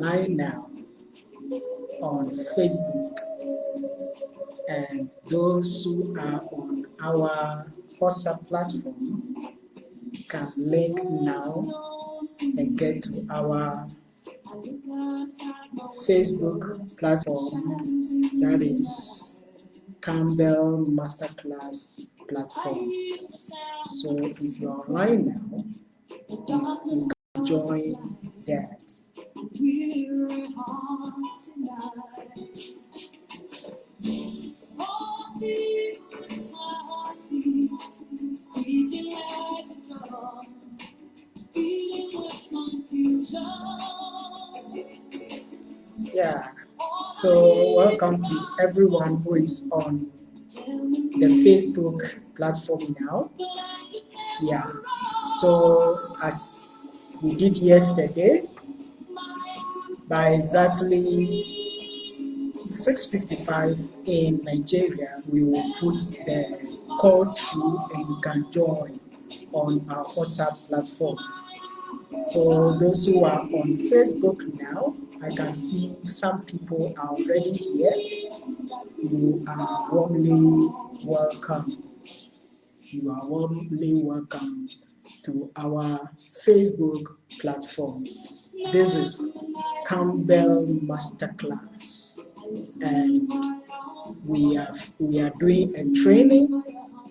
live now on Facebook, and those who are on our WhatsApp platform can link now and get to our Facebook platform, that is Kambel Masterclass platform. So if you're online now, you can join that. Yeah, so welcome to everyone who is on the Facebook platform now. Yeah, so as we did yesterday, by exactly 6:55 in Nigeria, we will put the call through and you can join on our WhatsApp platform. So those who are on Facebook now, I can see some people are already here. You are warmly welcome. You are warmly welcome to our Facebook platform. This is Kambel Masterclass, and we are doing a training,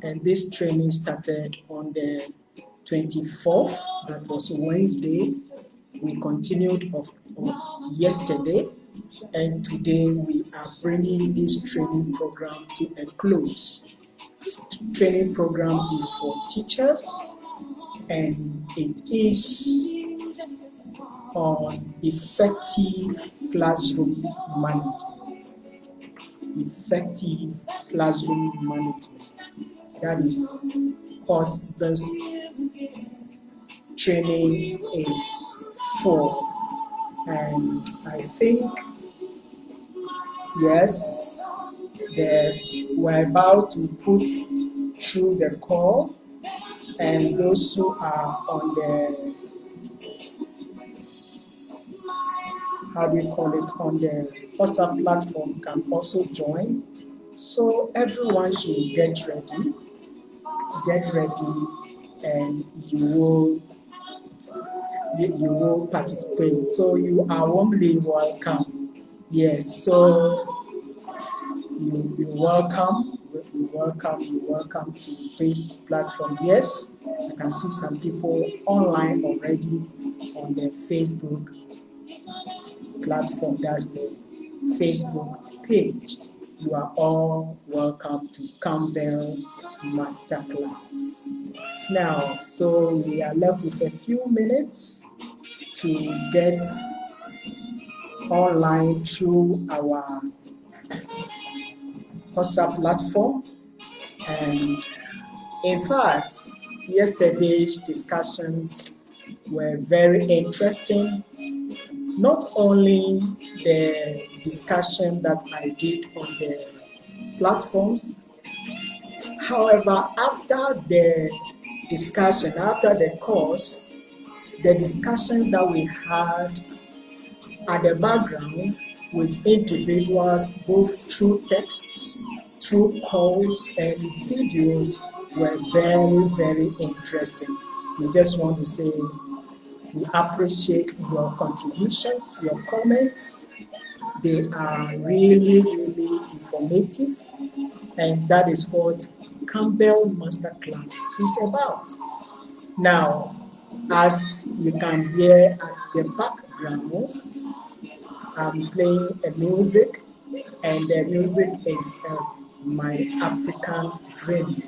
and this training started on the 24th, that was Wednesday. We continued of yesterday, and today we are bringing this training program to a close. This training program is for teachers, and it is on effective classroom management. Effective classroom management. That is what this training is for. And I think, yes, we're about to put through the call, and those who are on the, on the WhatsApp platform can also join. So everyone should get ready, and you will participate. So you are warmly welcome. Yes, so you're welcome to this platform. Yes, I can see some people online already on the Facebook platform. That's the Facebook page. You are all welcome to Kambel Masterclass. Now, so we are left with a few minutes to get online through our WhatsApp platform. And in fact, yesterday's discussions were very interesting. Not only the discussion that I did on the platforms, however, after the discussion, after the course, the discussions that we had at the background with individuals, both through texts, through calls, and videos, were very, very interesting. We just want to say we appreciate your contributions, your comments. They are really, really informative, and that is what Kambel Masterclass is about. Now, as you can hear at the background, I'm playing a music, and the music is My African Dream.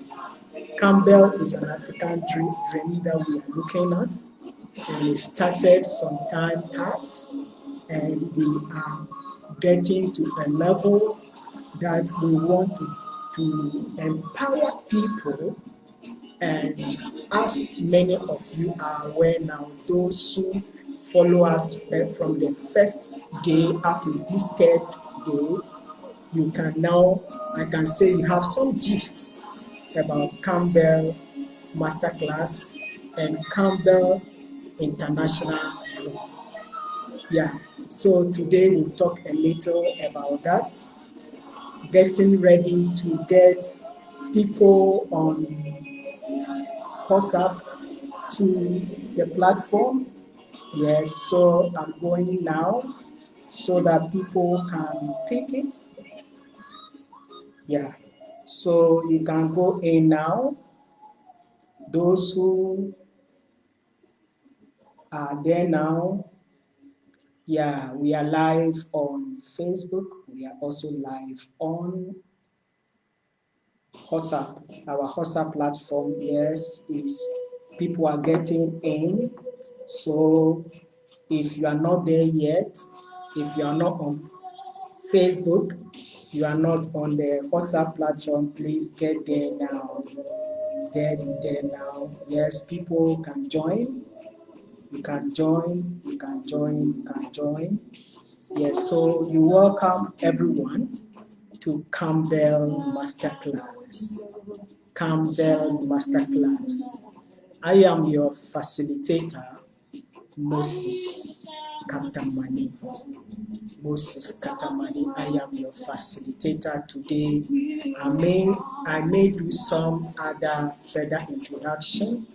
Kambel is an African dream that we are looking at, and it started some time past, and we are getting to a level that we want to empower people. And as many of you are aware now, those who follow us from the first day up to this third day, you can now, I can say you have some gists about Kambel Masterclass and Kambel International Group. Yeah, So today we'll talk a little about that, getting ready to get people on WhatsApp to the platform. Yes, so I'm going now so that people can pick it. Yeah, so you can go in now. Those who are there now, yeah, we are live on Facebook. We are also live on WhatsApp. Our WhatsApp platform, yes, is people are getting in. So if you are not there yet, if you are not on Facebook, you are not on the WhatsApp platform, please get there now. Get there now. Yes, people can join. You can join, you can join, you can join. Yes, so you welcome everyone to Kambel Masterclass. Kambel Masterclass. I am your facilitator, Moses Katamani. Moses Katamani, I am your facilitator today. I may do some other further introduction,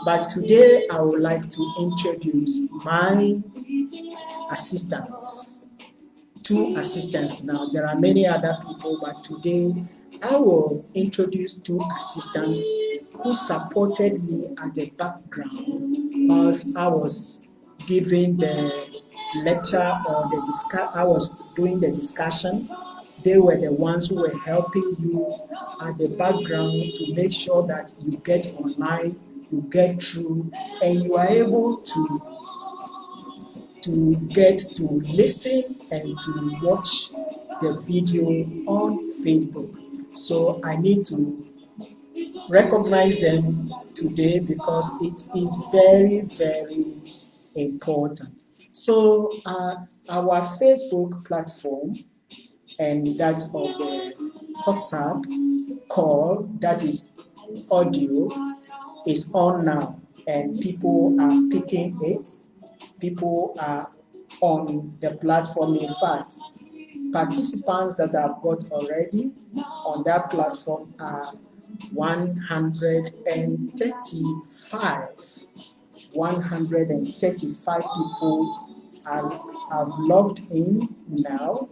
but today I would like to introduce my assistants. 2 assistants now. There are many other people, but today I will introduce 2 assistants who supported me at the background as I was giving the lecture or I was doing the discussion. They were the ones who were helping you at the background to make sure that you get online, you get through, and you are able to get to listen and to watch the video on Facebook. So I need to recognize them today because it is very, very important. So our Facebook platform and that of the WhatsApp call, that is audio, is on now and people are picking it. People are on the platform. In fact, participants that I've got already on that platform are 135. 135 people have logged in now.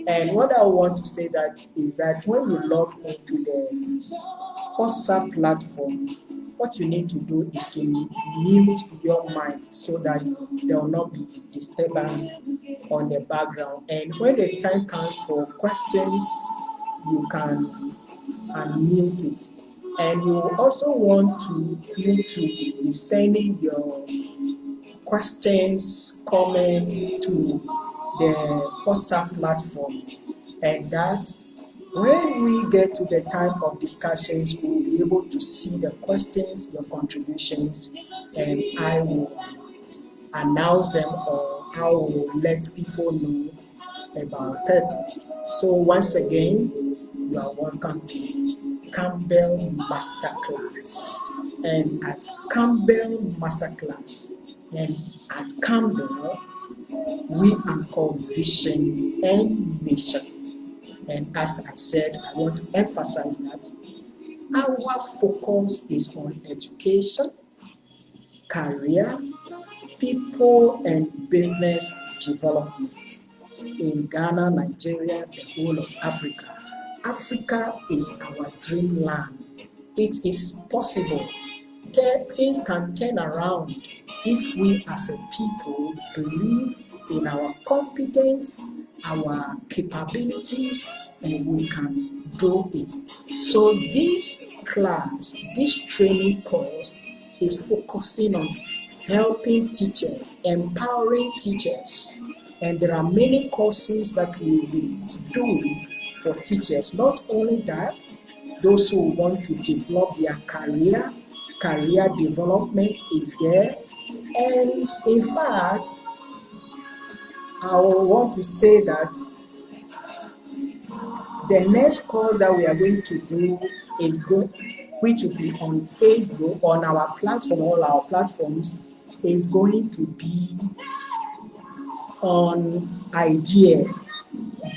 And what I want to say that is that when you log into the WhatsApp platform, what you need to do is to mute your mic so that there will not be disturbance on the background. And when the time comes for questions, you can unmute it. And we also want you to be sending your questions, comments to the WhatsApp platform. And that when we get to the time of discussions, we will be able to see the questions, your contributions, and I will announce them or I will let people know about it. So once again, you are welcome to Kambel Masterclass. And at Kambel Masterclass and at Kambel, we anchor vision and mission. And as I said, I want to emphasize that our focus is on education, career, people, and business development in Ghana, Nigeria, the whole of Africa. Africa is our dreamland. It is possible. Things can turn around if we as a people believe in our competence, our capabilities, and we can do it. So this class, this training course is focusing on helping teachers, empowering teachers. And there are many courses that we will be doing for teachers. Not only that, those who want to develop their career development is there. And in fact, I want to say that the next course that we are going to do which will be on Facebook, on our platform, all our platforms, is going to be on idea,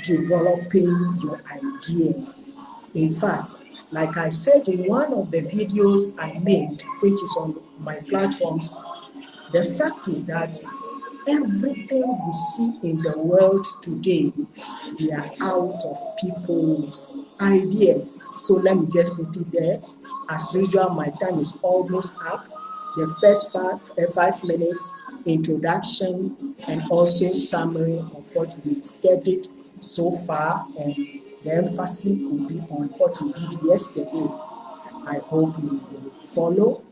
developing your idea. In fact, like I said in one of the videos I made, which is on my platforms, the fact is that everything we see in the world today, they are out of people's ideas. So let me just put it there. As usual, my time is almost up. The first 5 minutes introduction and also summary of what we studied so far, and the emphasis will be on what we did yesterday. I hope you will follow.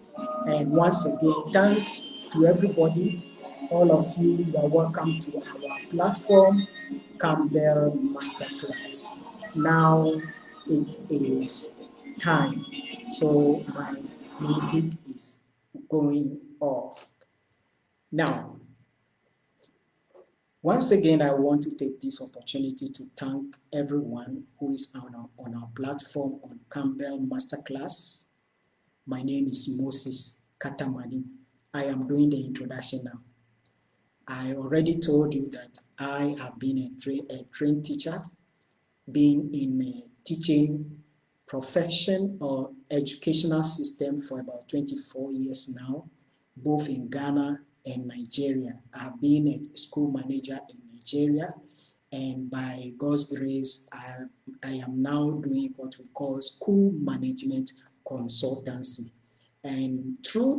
And once again, thanks to everybody. All of you, you are welcome to our platform, Kambel Masterclass. Now it is time. So my music is going off. Now, once again, I want to take this opportunity to thank everyone who is on our platform on Kambel Masterclass. My name is Moses Katamani. I am doing the introduction now. I already told you that I have been a trained teacher, being in a teaching profession or educational system for about 24 years now, both in Ghana and Nigeria. I've been a school manager in Nigeria, and by God's grace, I am now doing what we call school management consultancy. And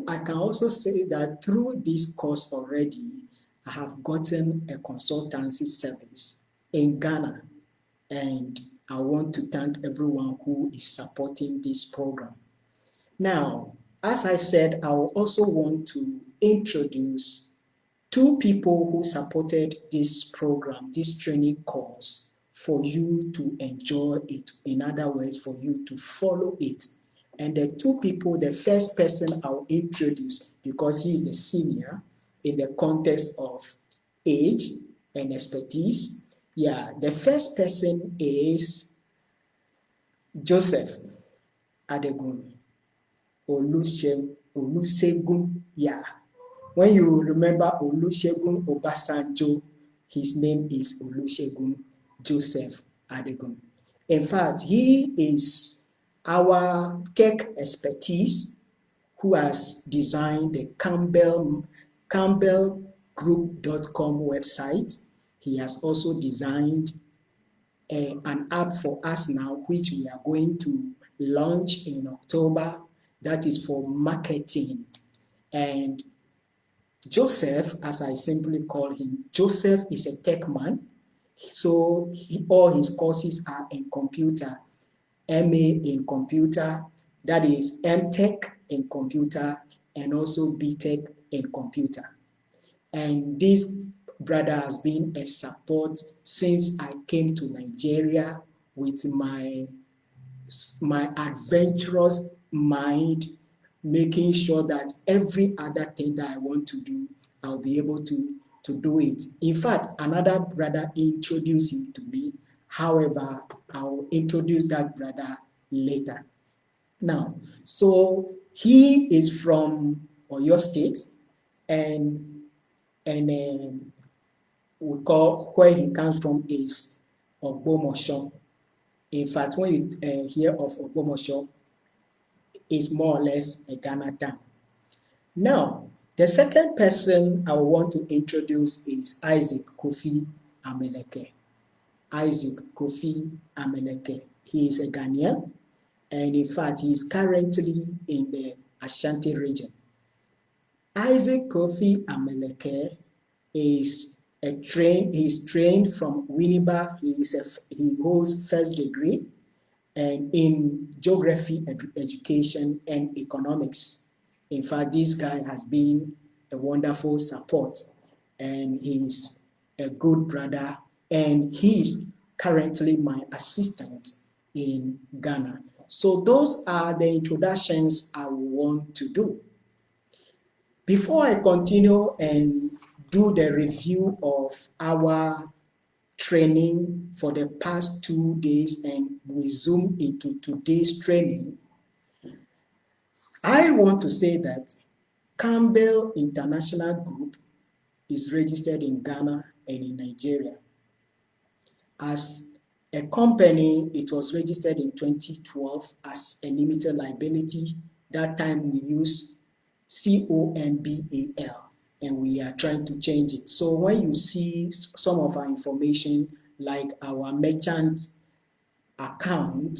I can also say that through this course already, I have gotten a consultancy service in Ghana, and I want to thank everyone who is supporting this program. Now, as I said, I also want to introduce two people who supported this program, this training course, for you to enjoy it. In other words, for you to follow it. And the two people, the first person I'll introduce, because he is the senior in the context of age and expertise. Yeah, the first person is Joseph Adegun Olusegun. Yeah. When you remember Olusegun Obasanjo, his name is Olusegun Joseph Adegun. In fact, he is our tech expertise who has designed the KambelGroup.com website. He has also designed an app for us now, which we are going to launch in October. That is for marketing. And Joseph, as I simply call him, Joseph is a tech man. So all his courses are in computer, MA in computer, that is MTech in computer, and also BTech in computer. And this brother has been a support since I came to Nigeria with my adventurous mind, making sure that every other thing that I want to do, I'll be able to do it. In fact, another brother introduced him to me. However, I'll introduce that brother later. Now, so he is from Oyo State, and we call where he comes from is Ogbomosho. In fact, when you hear of Ogbomosho, it's more or less a Ghana town. Now, the second person I want to introduce is Isaac Kofi Ameleke. Isaac Kofi Ameleke. He is a Ghanaian, and in fact, he is currently in the Ashanti region. Isaac Kofi Ameleke is trained from Winneba. He holds first degree and in geography education and economics. In fact, this guy has been a wonderful support, and he's a good brother, and he is currently my assistant in Ghana. So those are the introductions I want to do. Before I continue and do the review of our training for the past 2 days and we zoom into today's training, I want to say that Kambel International Group is registered in Ghana and in Nigeria. As a company, it was registered in 2012 as a limited liability. That time we used Kambel, and we are trying to change it. So when you see some of our information, like our merchant account,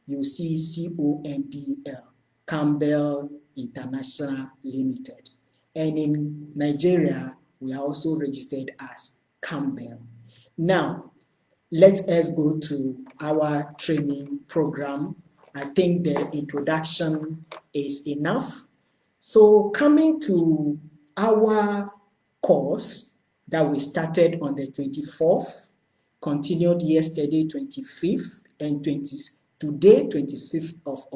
you see Kambel, Kambel International Limited. And in Nigeria, we are also registered as Kambel. Now, let us go to our training program. I think the introduction is enough. So coming to our course that we started on the 24th, continued yesterday 25th, and today 26th of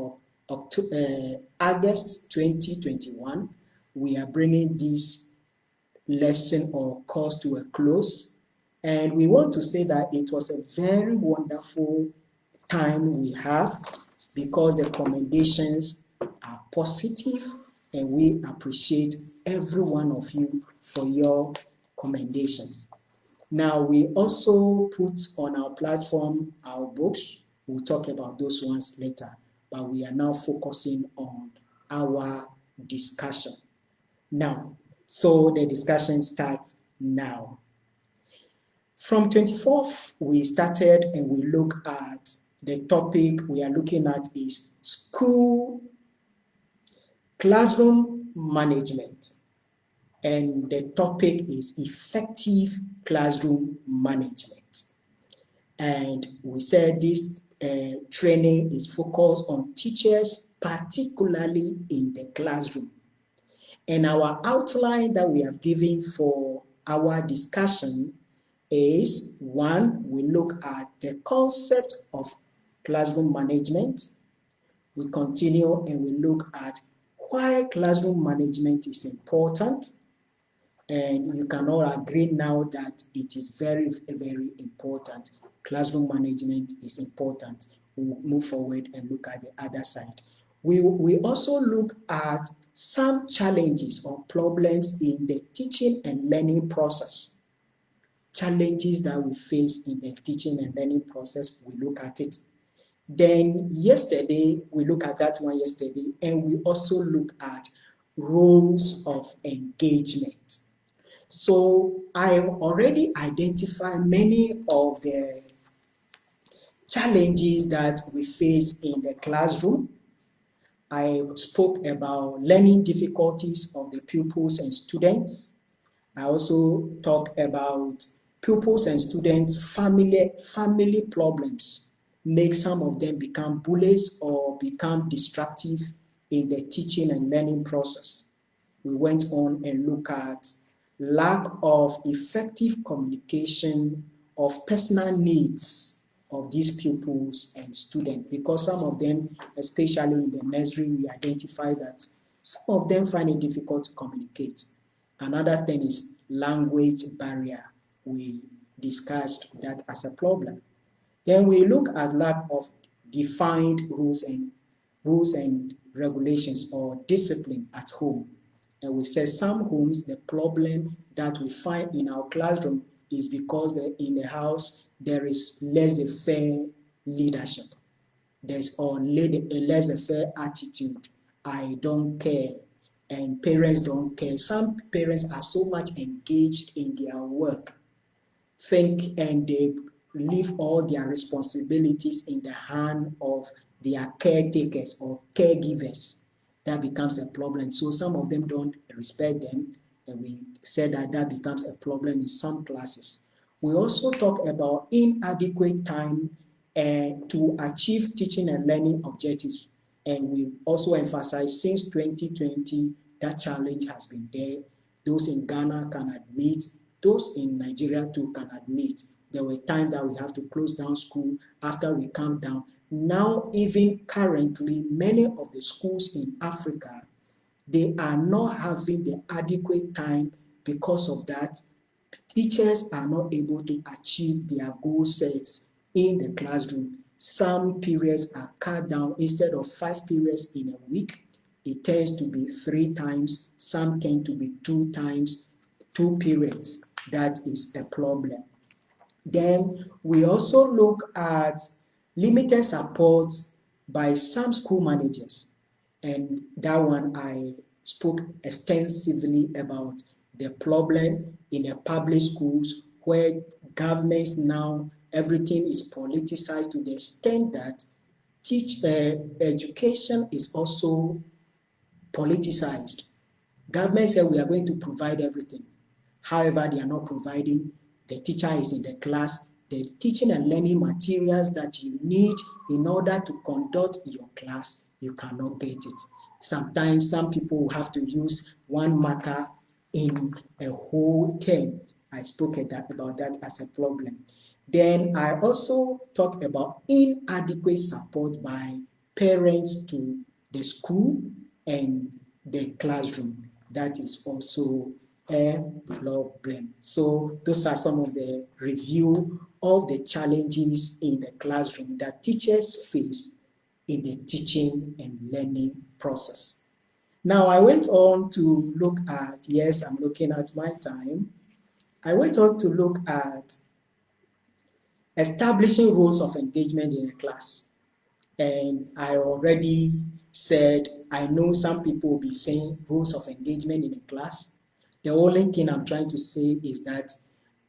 August 2021, we are bringing this lesson or course to a close. And we want to say that it was a very wonderful time we have, because the recommendations are positive, and we appreciate every one of you for your commendations. Now, we also put on our platform our books. We'll talk about those ones later, but we are now focusing on our discussion. Now, so the discussion starts now. From 24th, we started and we look at the topic we are looking at is school classroom management. And the topic is effective classroom management. And we said this training is focused on teachers, particularly in the classroom. And our outline that we have given for our discussion is, one, we look at the concept of classroom management. We continue and we look at why classroom management is important. And you can all agree now that it is very, very important. Classroom management is important. We'll move forward and look at the other side. We also look at some challenges or problems in the teaching and learning process. Challenges that we face in the teaching and learning process, we look at it. Then yesterday, we look at that one yesterday, and we also look at roles of engagement. So I already identified many of the challenges that we face in the classroom. I spoke about learning difficulties of the pupils and students. I also talked about pupils and students' family problems make some of them become bullies or become destructive in the teaching and learning process. We went on and looked at lack of effective communication of personal needs of these pupils and students, because some of them, especially in the nursery, we identify that some of them find it difficult to communicate. Another thing is language barrier. We discussed that as a problem. Then we look at lack of defined rules and regulations or discipline at home. And we say some homes, the problem that we find in our classroom is because in the house there is laissez-faire leadership. There's a laissez-faire attitude. I don't care, and parents don't care. Some parents are so much engaged in their work, and they leave all their responsibilities in the hand of their caretakers or caregivers. That becomes a problem. So some of them don't respect them, and we said that becomes a problem in some classes. We also talk about inadequate time to achieve teaching and learning objectives, and we also emphasize since 2020 that challenge has been there. Those in Ghana can admit, those in Nigeria too can admit, there were times that we have to close down school after we calm down. Now, even currently, many of the schools in Africa, they are not having the adequate time. Because of that, teachers are not able to achieve their goal sets in the classroom. Some periods are cut down. Instead of 5 periods in a week, it tends to be 3 times. Some tend to be 2 times, 2 periods. that is a problem. Then we also look at limited support by some school managers, and that one I spoke extensively about the problem in the public schools where governments now everything is politicized to the extent that education is also politicized. Government said we are going to provide everything. However, they are not providing. The teacher is in the class. The teaching and learning materials that you need in order to conduct your class, you cannot get it. Sometimes some people have to use one marker in a whole term. I spoke about that as a problem. Then I also talk about inadequate support by parents to the school and the classroom. That is also a problem. So those are some of the review of the challenges in the classroom that teachers face in the teaching and learning process. Now I went on to look at, yes, I'm looking at my time. I went on to look at establishing rules of engagement in a class. And I already said, I know some people will be saying rules of engagement in a class. The only thing I'm trying to say is that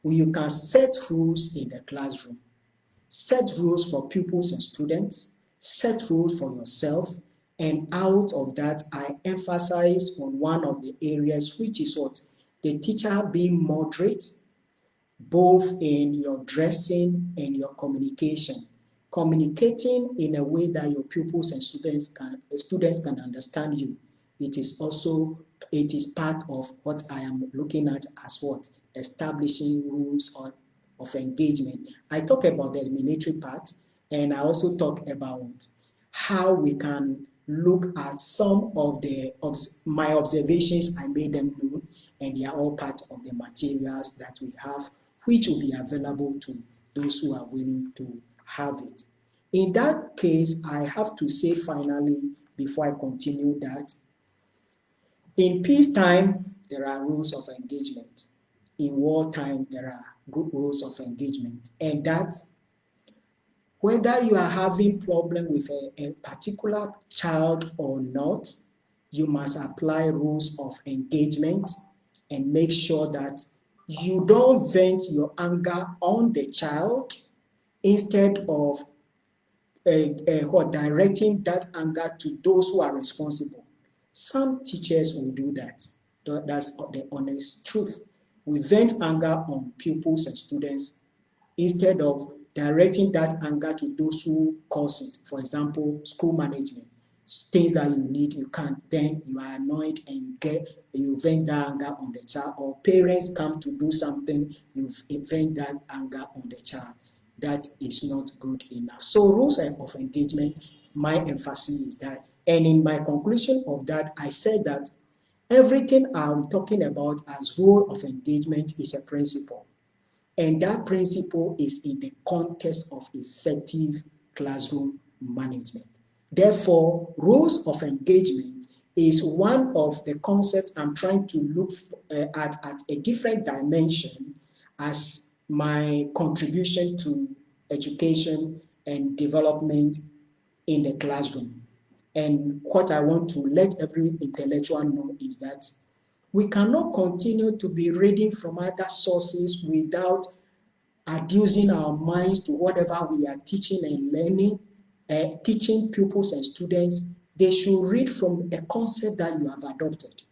you can set rules in the classroom. Set rules for pupils and students, set rules for yourself, and out of that, I emphasize on one of the areas, which is what? The teacher being moderate, both in your dressing and your communication. Communicating in a way that your pupils and students can understand you. It is part of what I am looking at as what? Establishing rules of engagement. I talk about the military part, and I also talk about how we can look at some of my observations. I made them known, and they are all part of the materials that we have, which will be available to those who are willing to have it. In that case, I have to say finally, before I continue, that in peacetime, there are rules of engagement. In wartime, there are good rules of engagement. And that whether you are having problem with a particular child or not, you must apply rules of engagement and make sure that you don't vent your anger on the child instead of directing that anger to those who are responsible. Some teachers will do that. That's the honest truth. We vent anger on pupils and students instead of directing that anger to those who cause it. For example, school management. Things that you need, you can't, then you are annoyed and you vent that anger on the child, or parents come to do something, you vent that anger on the child. That is not good enough. So rules of engagement, my emphasis is that, and in my conclusion of that, I said that everything I'm talking about as rule of engagement is a principle. And that principle is in the context of effective classroom management. Therefore, rules of engagement is one of the concepts I'm trying to look at a different dimension as my contribution to education and development in the classroom. And what I want to let every intellectual know is that we cannot continue to be reading from other sources without adducing our minds to whatever we are teaching and learning, teaching pupils and students. They should read from a concept that you have adopted.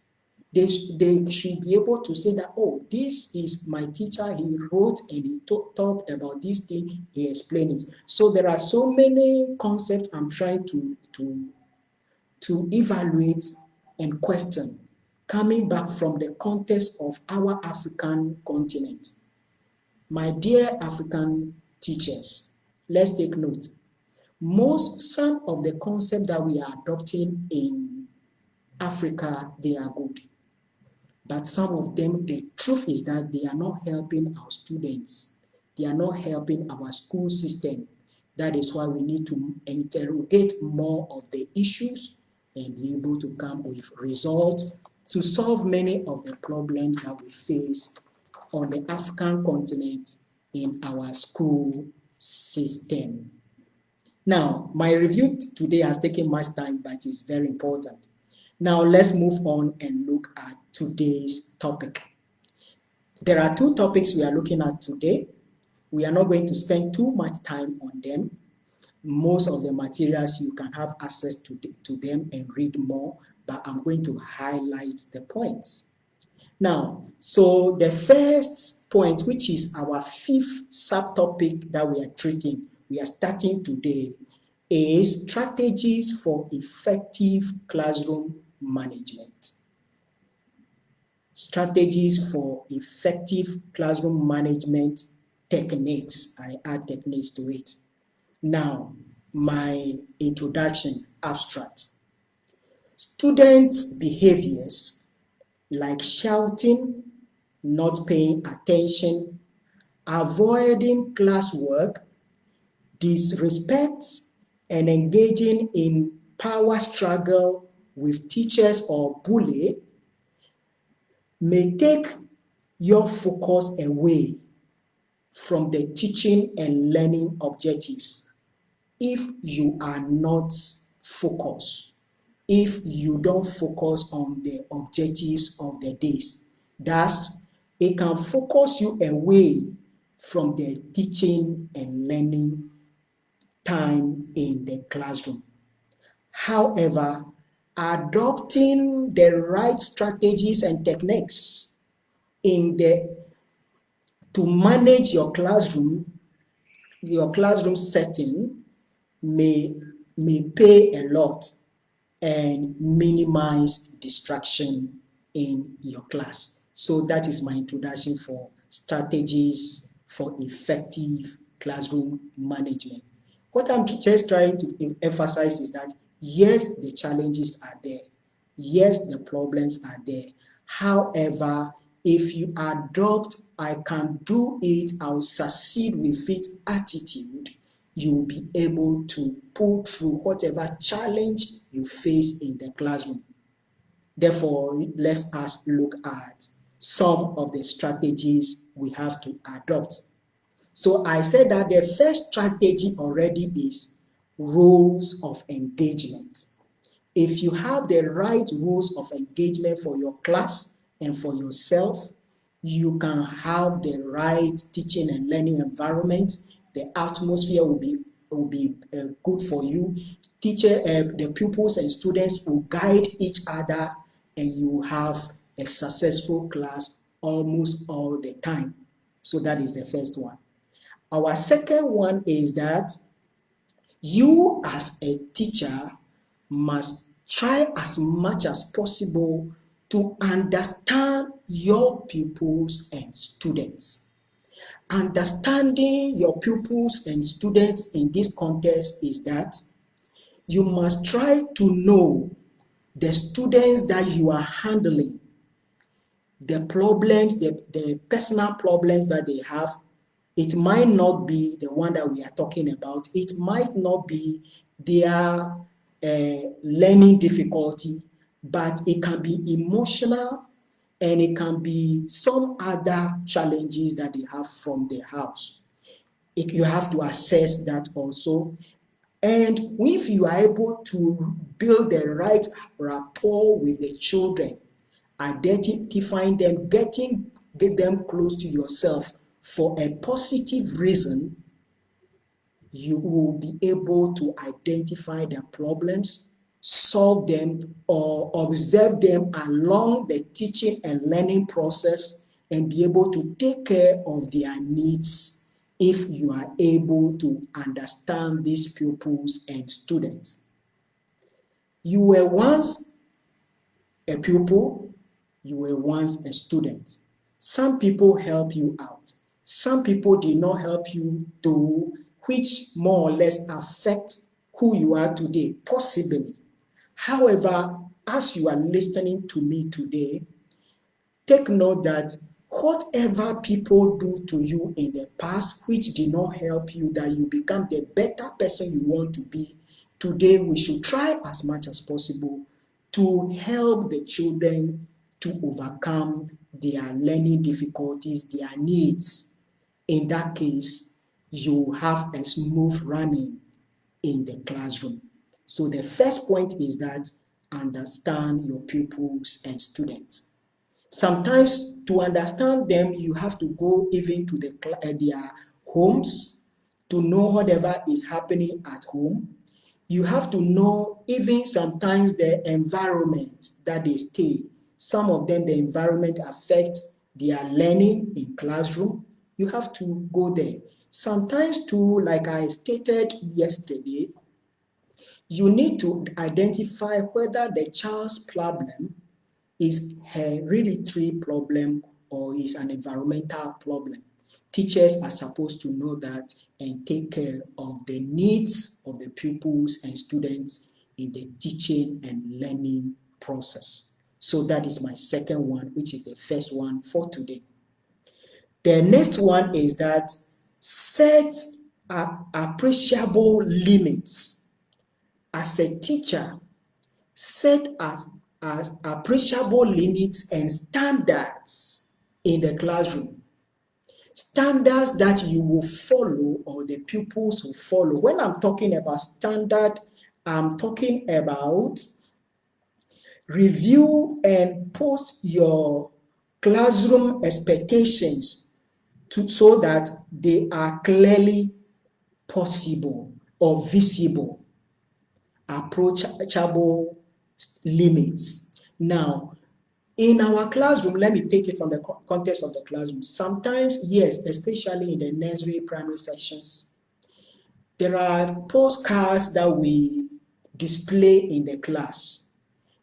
They should be able to say that, oh, this is my teacher, he wrote and he talked about this thing, he explained it. So there are so many concepts I'm trying to evaluate and question, coming back from the context of our African continent. My dear African teachers, let's take note. Some of the concepts that we are adopting in Africa, they are good. But some of them, the truth is that they are not helping our students. They are not helping our school system. That is why we need to interrogate more of the issues and be able to come with results to solve many of the problems that we face on the African continent in our school system. Now, my review today has taken much time, but it's very important. Now, let's move on and look at today's topic. There are two topics we are looking at today. We are not going to spend too much time on them. Most of the materials you can have access to them and read more, but I'm going to highlight the points. Now, so the first point, which is our fifth subtopic that we are treating, we are starting today, is strategies for effective classroom management. Strategies for effective classroom management techniques. I add techniques to it. Now, my introduction, abstract. Students' behaviors like shouting, not paying attention, avoiding classwork, disrespect, and engaging in power struggle with teachers or bully may take your focus away from the teaching and learning objectives if you are not focused. If you don't focus on the objectives of the days, thus it can focus you away from the teaching and learning time in the classroom. However, adopting the right strategies and techniques to manage your classroom setting may pay a lot and minimize distraction in your class. So that is my introduction for strategies for effective classroom management. What I'm just trying to emphasize is that yes, the challenges are there. Yes, the problems are there. However, if you adopt, I can do it, I'll succeed with it attitude, you'll be able to pull through whatever challenge you face in the classroom. Therefore, let us look at some of the strategies we have to adopt. So I said that the first strategy already is rules of engagement. If you have the right rules of engagement for your class and for yourself, you can have the right teaching and learning environment. The atmosphere will be good for you. The pupils and students will guide each other, and you have a successful class almost all the time. So that is the first one. Our second one is that you as a teacher must try as much as possible to understand your pupils and students. Understanding your pupils and students in this context is that you must try to know the students that you are handling, the problems, the personal problems that they have. It might not be the one that we are talking about. It might not be their learning difficulty, but it can be emotional and it can be some other challenges that they have from their house. You have to assess that also. And if you are able to build the right rapport with the children, identifying them, get them close to yourself for a positive reason, you will be able to identify their problems, solve them, or observe them along the teaching and learning process and be able to take care of their needs if you are able to understand these pupils and students. You were once a pupil, you were once a student. Some people help you out. Some people did not help you to, which more or less affect who you are today, possibly. However, as you are listening to me today, take note that whatever people do to you in the past which did not help you, that you become the better person you want to be, today we should try as much as possible to help the children to overcome their learning difficulties, their needs. In that case, you have a smooth running in the classroom. So the first point is that understand your pupils and students. Sometimes to understand them, you have to go even to their homes to know whatever is happening at home. You have to know even sometimes the environment that they stay. Some of them, the environment affects their learning in classroom. You have to go there. Sometimes too, like I stated yesterday, you need to identify whether the child's problem is hereditary problem or is an environmental problem. Teachers are supposed to know that and take care of the needs of the pupils and students in the teaching and learning process. So that is my second one, which is the first one for today. The next one is that set appreciable limits. As a teacher, set as appreciable limits and standards in the classroom. Standards that you will follow or the pupils will follow. When I'm talking about standard, I'm talking about review and post your classroom expectations so that they are clearly possible or visible. Approachable limits. Now, in our classroom, let me take it from the context of the classroom. Sometimes, yes, especially in the nursery, primary sections, there are postcards that we display in the class.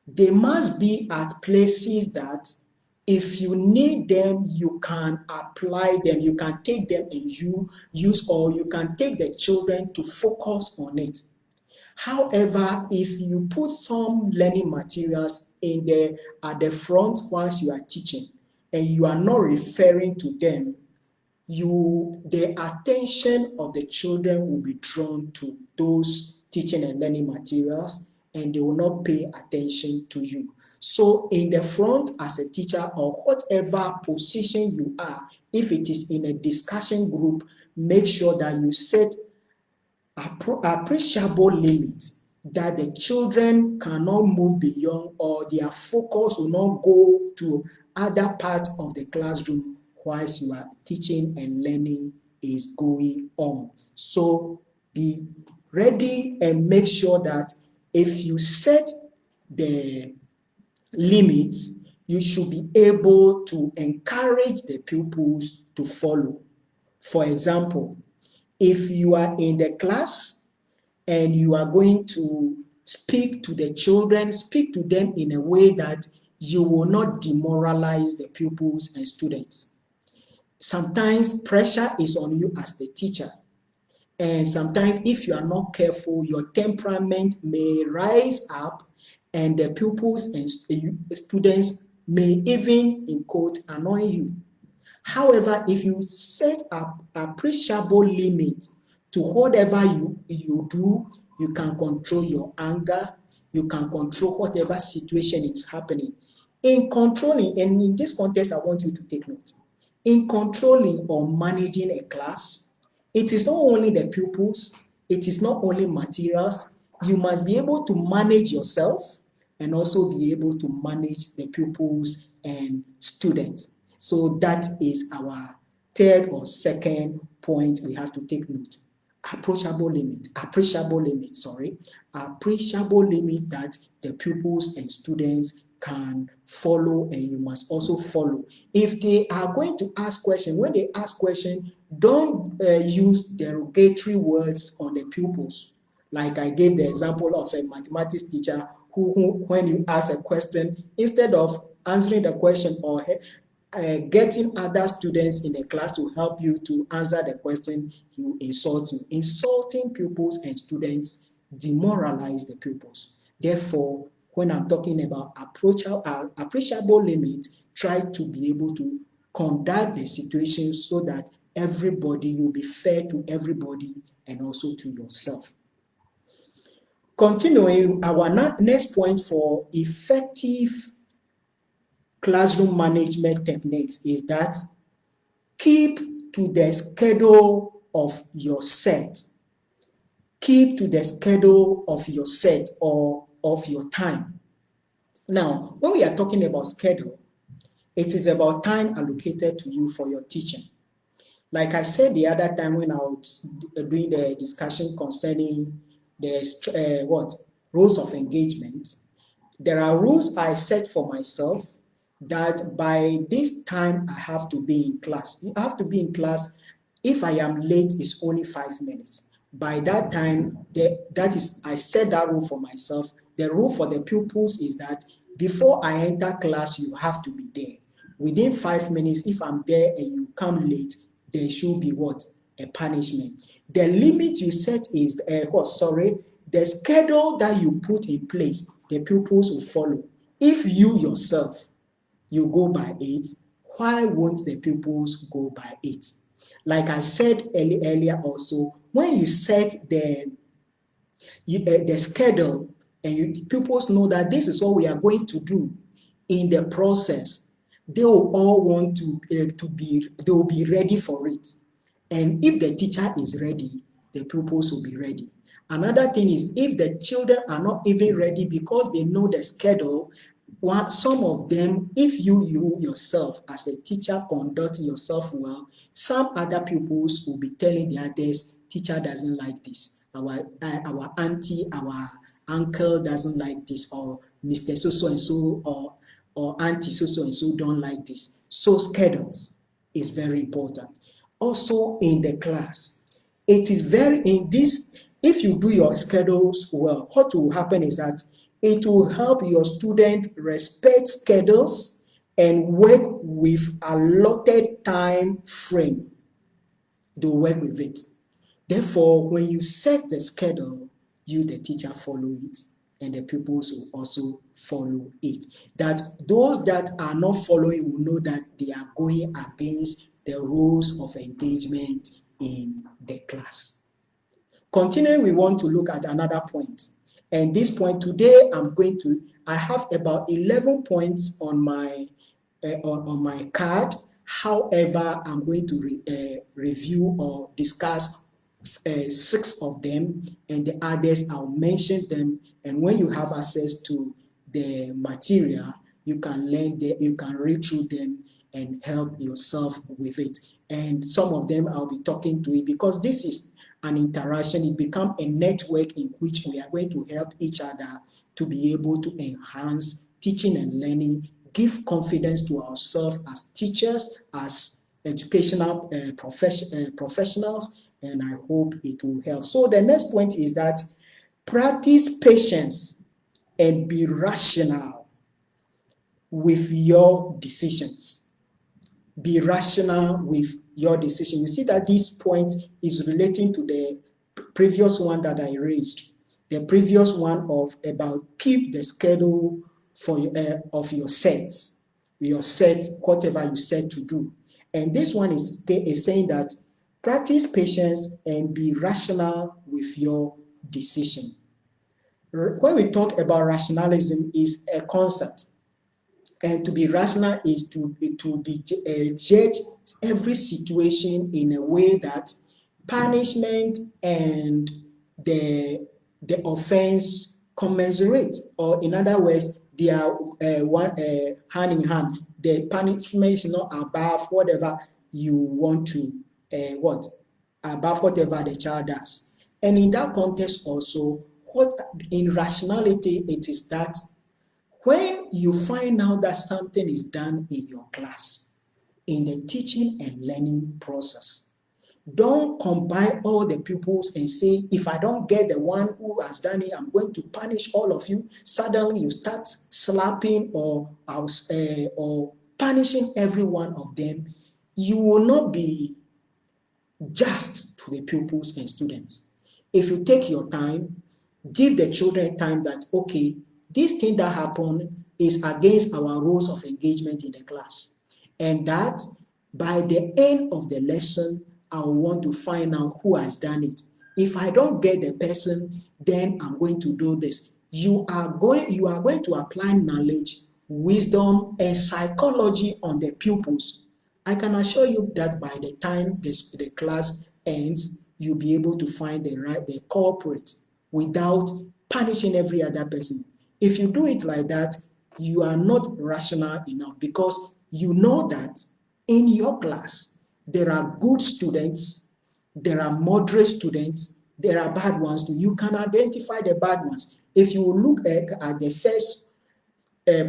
They must be at places that if you need them, you can apply them, you can take them and you use, or you can take the children to focus on it. However, if you put some learning materials at the front whilst you are teaching and you are not referring to them, the attention of the children will be drawn to those teaching and learning materials and they will not pay attention to you. So in the front as a teacher or whatever position you are, if it is in a discussion group, make sure that you set appreciable limits that the children cannot move beyond or their focus will not go to other parts of the classroom whilst you are teaching and learning is going on. So be ready and make sure that if you set the limits, you should be able to encourage the pupils to follow. For example, if you are in the class and you are going to speak to the children, speak to them in a way that you will not demoralize the pupils and students. Sometimes pressure is on you as the teacher. And sometimes if you are not careful, your temperament may rise up and the pupils and students may even, in quote, annoy you. However, if you set up appreciable limit to whatever you do, you can control your anger, you can control whatever situation is happening. In controlling, and in this context, I want you to take note. In controlling or managing a class, it is not only the pupils, it is not only materials, you must be able to manage yourself and also be able to manage the pupils and students. So that is our third or second point we have to take note. Appreciable limit that the pupils and students can follow and you must also follow. If they are going to ask questions, when they ask questions, don't use derogatory words on the pupils. Like I gave the example of a mathematics teacher who when you ask a question, instead of answering the question or getting other students in the class to help you to answer the question, he will insult you. Insulting pupils and students demoralize the pupils. Therefore, when I'm talking about appreciable limits, try to be able to conduct the situation so that you'll be fair to everybody and also to yourself. Continuing, our next point for effective classroom management techniques is that keep to the schedule of your set. Keep to the schedule of your set or of your time. Now, when we are talking about schedule, it is about time allocated to you for your teaching. Like I said the other time when I was doing the discussion concerning the rules of engagement, there are rules I set for myself that by this time I have to be in class. I have to be in class. If I am late, it's only 5 minutes. By that time, I set that rule for myself. The rule for the pupils is that before I enter class, you have to be there. Within 5 minutes, if I'm there and you come late, there should be what? A punishment. The limit you set is, the schedule that you put in place, the pupils will follow. If you yourself, you go by 8, why won't the pupils go by 8? Like I said earlier also, when you set the schedule and pupils know that this is what we are going to do in the process, they will all want they will be ready for it. And if the teacher is ready, the pupils will be ready. Another thing is if the children are not even ready because they know the schedule, some of them, if you yourself as a teacher conduct yourself well, some other pupils will be telling the others, teacher doesn't like this. Our auntie, our uncle doesn't like this, or Mr. So-and-so or auntie so-and-so don't like this. So schedules is very important. Also in the class, it is if you do your schedules well, what will happen is that it will help your students respect schedules and work with allotted time frame. They'll work with it. Therefore, when you set the schedule, you, the teacher, follow it, and the pupils will also follow it. That those that are not following will know that they are going against the rules of engagement in the class. Continuing, we want to look at another point. And this point today, I have about 11 points on my card. However, I'm going to review or discuss 6 of them, and the others I'll mention them. And when you have access to the material, you can you can read through them and help yourself with it. And some of them I'll be talking to it because this is an interaction. It becomes a network in which we are going to help each other to be able to enhance teaching and learning, give confidence to ourselves as teachers, as educational professionals, and I hope it will help. So the next point is that practice patience and be rational with your decisions. Be rational with your decision. You see that this point is relating to the previous one that I raised. The previous one of about keep the schedule of your sets, whatever you set to do. And this one is saying that practice patience and be rational with your decision. When we talk about rationalism, is a concept. And to be rational is to judge every situation in a way that punishment and the offense commensurate, or in other words, they are hand in hand. The punishment is not above whatever you want to above whatever the child does. And in that context also, in rationality, it is that when you find out that something is done in your class, in the teaching and learning process, don't combine all the pupils and say, if I don't get the one who has done it, I'm going to punish all of you. Suddenly you start slapping or punishing every one of them. You will not be just to the pupils and students. If you take your time, give the children time that, okay, this thing that happened is against our rules of engagement in the class. And that by the end of the lesson, I want to find out who has done it. If I don't get the person, then I'm going to do this. You are going to apply knowledge wisdom, and psychology on the pupils, I can assure you that by the time the class ends, you'll be able to find the culprit without punishing every other person. If you do it like that, you are not rational enough, because you know that in your class, there are good students, there are moderate students, there are bad ones too. You can identify the bad ones. If you look at the first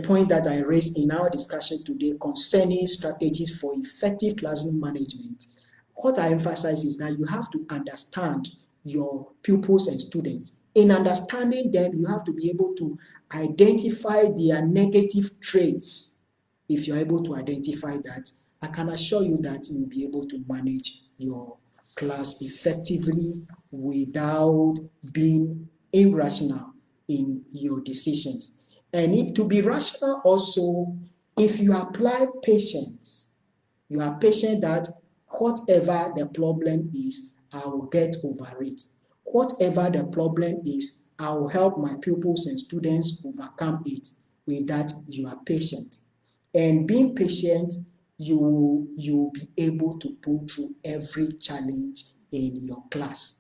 point that I raised in our discussion today concerning strategies for effective classroom management, what I emphasize is that you have to understand your pupils and students. In understanding them, you have to be able to identify their negative traits. If you're able to identify that, I can assure you that you'll be able to manage your class effectively without being irrational in your decisions. And to be rational also, if you apply patience, you are patient that whatever the problem is, I will get over it. Whatever the problem is, I will help my pupils and students overcome it. With that, you are patient. And being patient, you will be able to pull through every challenge in your class.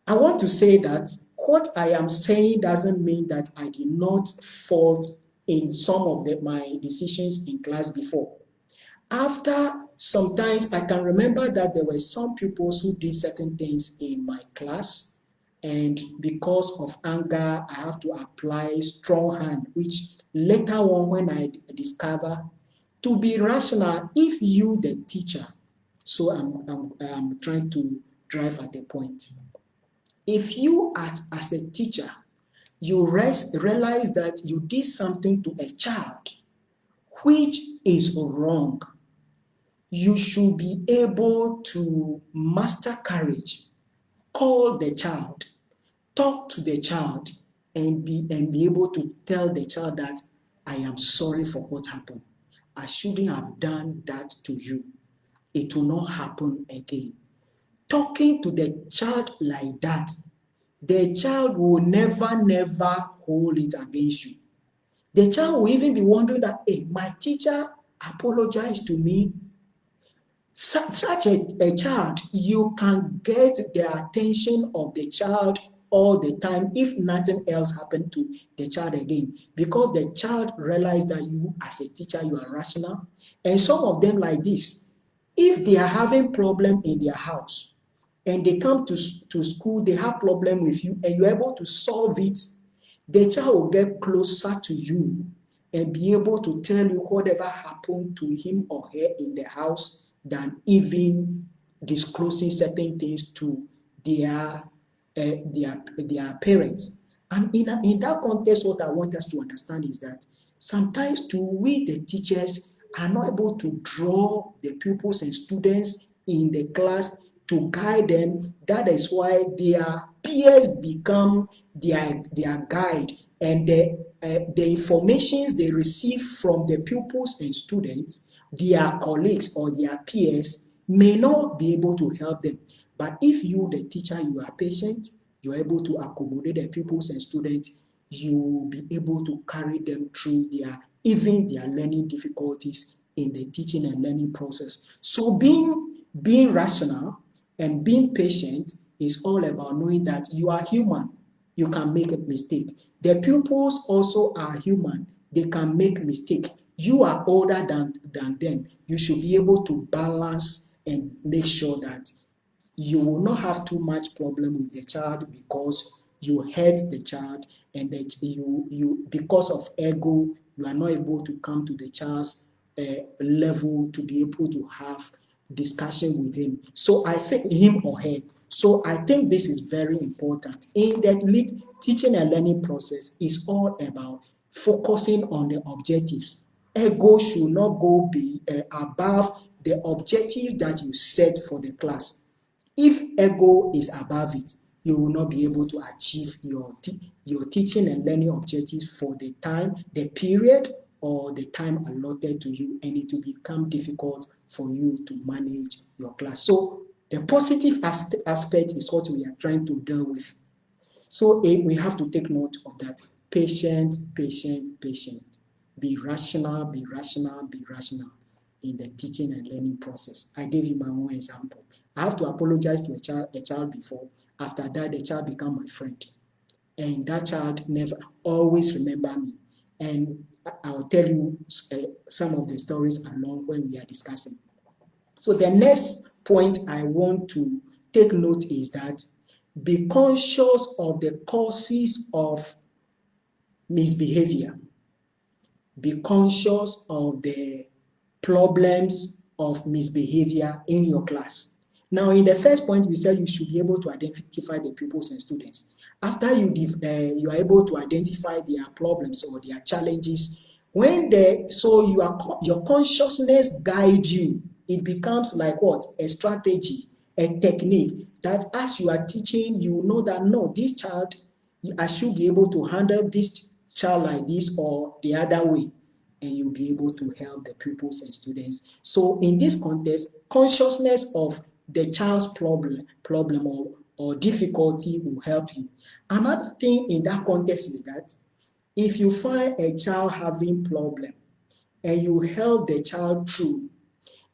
I want to say that what I am saying doesn't mean that I did not fault in some of my decisions in class before. After sometimes I can remember that there were some pupils who did certain things in my class, and because of anger, I have to apply strong hand, which later on when I discover to be rational, if you the teacher, so I'm trying to drive at a point. If you as a teacher, you realize that you did something to a child which is wrong, you should be able to master courage, call the child, talk to the child, and be able to tell the child that I am sorry for what happened. I shouldn't have done that to you. It will not happen again. Talking to the child like that, the child will never hold it against you. The child will even be wondering that, hey, my teacher apologized to me. Such a child, you can get the attention of the child all the time if nothing else happened to the child again, because the child realized that you as a teacher, you are rational. And some of them like this, if they are having problem in their house and they come to school, they have problem with you and you're able to solve it, the child will get closer to you and be able to tell you whatever happened to him or her in the house than even disclosing certain things to their parents. And in that context, what I want us to understand is that sometimes too, we the teachers are not able to draw the pupils and students in the class to guide them. That is why their peers become their guide, and the information they receive from the pupils and students, their colleagues or their peers, may not be able to help them. But if you, the teacher, you are patient, you're able to accommodate the pupils and students, you will be able to carry them through even their learning difficulties in the teaching and learning process. So being rational and being patient is all about knowing that you are human. You can make a mistake. The pupils also are human. They can make mistake. You are older than them. You should be able to balance and make sure that you will not have too much problem with the child because you hurt the child, and that you because of ego, you are not able to come to the child's level to be able to have discussion with him. So I think him or her. So I think this is very important. In that teaching and learning process is all about focusing on the objectives. Ego should not go above the objective that you set for the class. If ego is above it, you will not be able to achieve your teaching and learning objectives for the time, the period, or the time allotted to you, and it will become difficult for you to manage your class. So the positive aspect is what we are trying to deal with. So we have to take note of that. Patient, patient, patient. be rational in the teaching and learning process. I gave you my own example. I have to apologize to a child before. After that, the child become my friend. And that child never always remember me. And I'll tell you some of the stories along when we are discussing. So the next point I want to take note is that be conscious of the causes of misbehavior. Be conscious of the problems of misbehavior in your class. Now, in the first point, we said you should be able to identify the pupils and students. After you are able to identify their problems or their challenges, your consciousness guides you. It becomes like what? A strategy, a technique that as you are teaching, you know that no, this child, I should be able to handle this child like this or the other way, and you'll be able to help the pupils and students. So in this context, consciousness of the child's problem or difficulty will help you. Another thing in that context is that if you find a child having problem and you help the child through,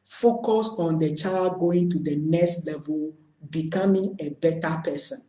focus on the child going to the next level, becoming a better person.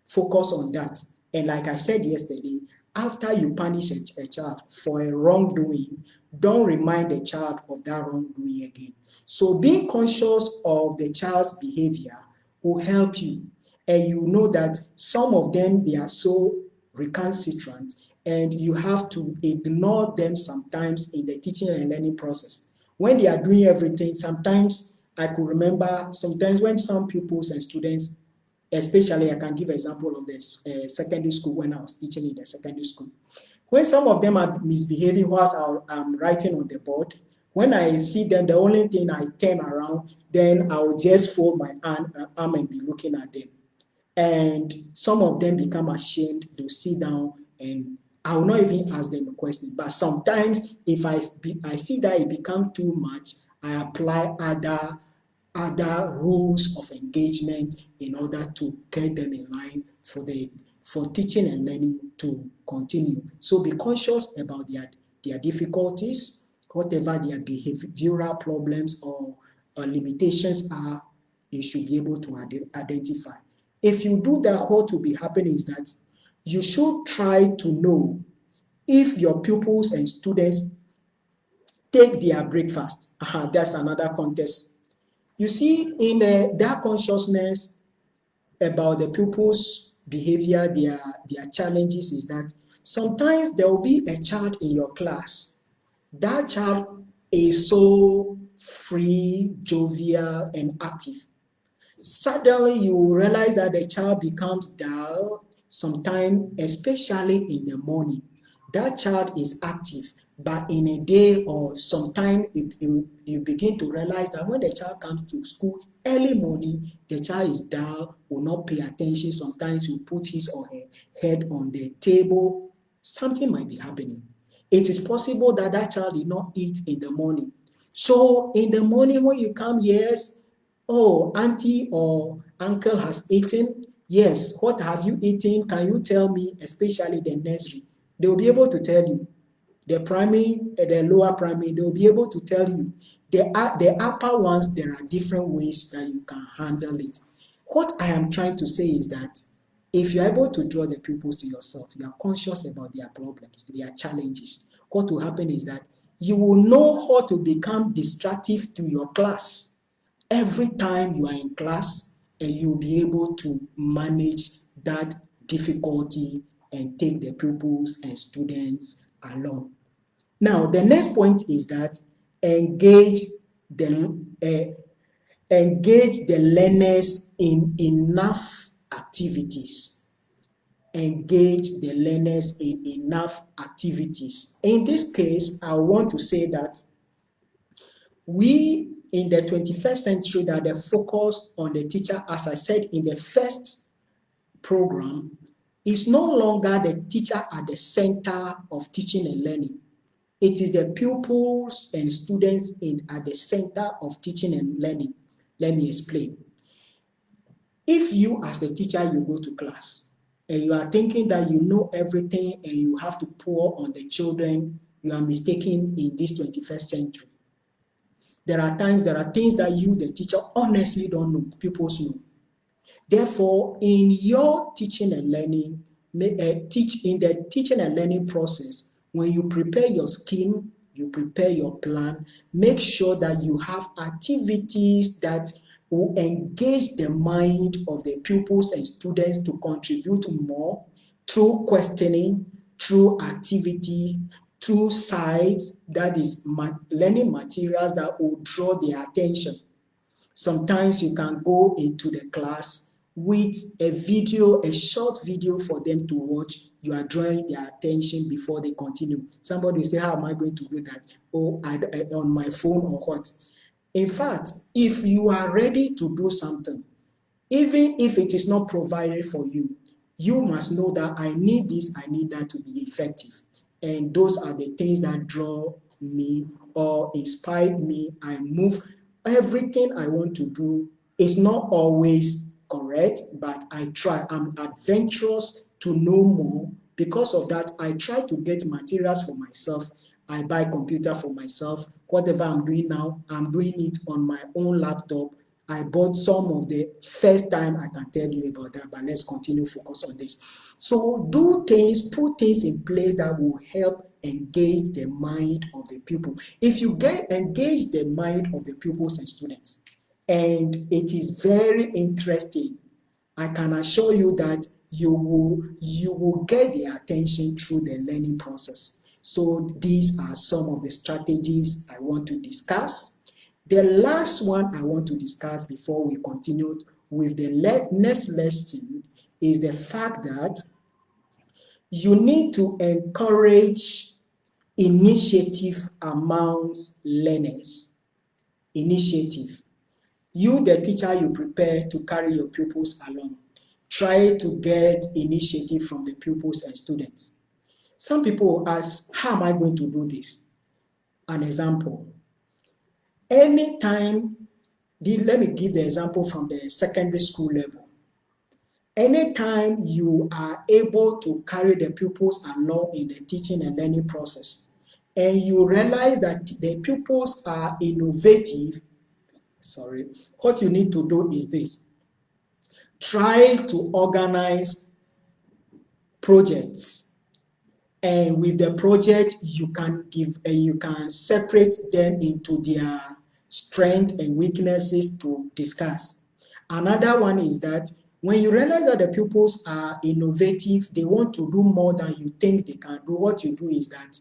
Focus on that. And like I said yesterday, after you punish a child for a wrongdoing, don't remind the child of that wrongdoing again. So being conscious of the child's behavior will help you. And you know that some of them, they are so recalcitrant, and you have to ignore them sometimes in the teaching and learning process. When they are doing everything, sometimes I could remember sometimes when some pupils and students, especially I can give an example of this secondary school when I was teaching in the secondary school. When some of them are misbehaving whilst I'm writing on the board, when I see them, the only thing I turn around, then I will just fold my arm and be looking at them. And some of them become ashamed, they'll sit down, and I will not even ask them a question. But sometimes if I see that it becomes too much, I apply other rules of engagement in order to get them in line for teaching and learning to continue. So be conscious about their difficulties, whatever their behavioral problems or limitations are, you should be able to identify. If you do that, what will be happening is that you should try to know if your pupils and students take their breakfast. That's another context. You see, in that consciousness about the pupils' behavior, their challenges is that sometimes there will be a child in your class. That child is so free, jovial, and active. Suddenly, you will realize that the child becomes dull, sometimes, especially in the morning. That child is active, but in a day or sometime, you begin to realize that when the child comes to school early morning, the child is dull, will not pay attention. Sometimes you put his or her head on the table. Something might be happening. It is possible that that child did not eat in the morning. So in the morning when you come, yes, oh, auntie or uncle has eaten. Yes, what have you eaten? Can you tell me, especially the nursery? They will be able to tell you. The primary, the lower primary, they will be able to tell you. The upper ones, there are different ways that you can handle it. What I am trying to say is that if you're able to draw the pupils to yourself, you are conscious about their problems, their challenges, what will happen is that you will know how to become distractive to your class every time you are in class, and you'll be able to manage that difficulty and take the pupils and students along. Now, the next point is that engage the learners in enough activities. Engage the learners in enough activities. In this case, I want to say that we in the 21st century, that the focus on the teacher, as I said in the first program, is no longer the teacher at the center of teaching and learning. It is the pupils and students at the center of teaching and learning. Let me explain. If you as a teacher, you go to class and you are thinking that you know everything and you have to pour on the children you are mistaken in this 21st century. There are times, there are things that you, the teacher, honestly don't know, pupils know. Therefore, in your teaching and learning, in the teaching and learning process, when you prepare your scheme, you prepare your plan, make sure that you have activities that will engage the mind of the pupils and students to contribute more through questioning, through activity, through sites, that is learning materials that will draw their attention. Sometimes you can go into the class with a video, a short video for them to watch. You are drawing their attention before they continue. Somebody say, how am I going to do that? Oh, on my phone or what? In fact, if you are ready to do something, even if it is not provided for you, you must know that I need this, I need that to be effective. And those are the things that draw me or inspire me. I move. Everything I want to do is not always correct, but I try. I'm adventurous to know more. Because of that, I try to get materials for myself. I buy computer for myself. Whatever I'm doing now, I'm doing it on my own laptop. I bought some of the first time. I can tell you about that, but let's continue focus on this. So do things, put things in place that will help engage the mind of the pupil. If you engage the mind of the pupils and students, and it is very interesting, I can assure you that you will get their attention through the learning process. So these are some of the strategies I want to discuss. The last one I want to discuss before we continue with the next lesson is the fact that you need to encourage initiative amongst learners. Initiative. You, the teacher, you prepare to carry your pupils along. Try to get initiative from the pupils and students. Some people ask, how am I going to do this? An example. Anytime, let me give the example from the secondary school level. Anytime you are able to carry the pupils along in the teaching and learning process, and you realize that the pupils are innovative, what you need to do is this. Try to organize projects. And with the project, you can separate them into their strengths and weaknesses to discuss. Another one is that when you realize that the pupils are innovative, they want to do more than you think they can do, what you do is that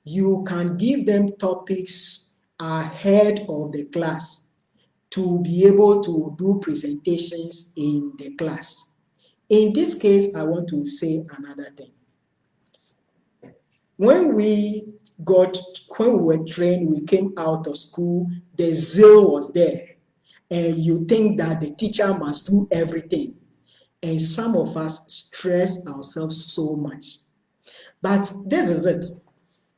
you can give them topics ahead of the class to be able to do presentations in the class. In this case, I want to say another thing. When we were trained, we came out of school, the zeal was there. And you think that the teacher must do everything. And some of us stress ourselves so much. But this is it.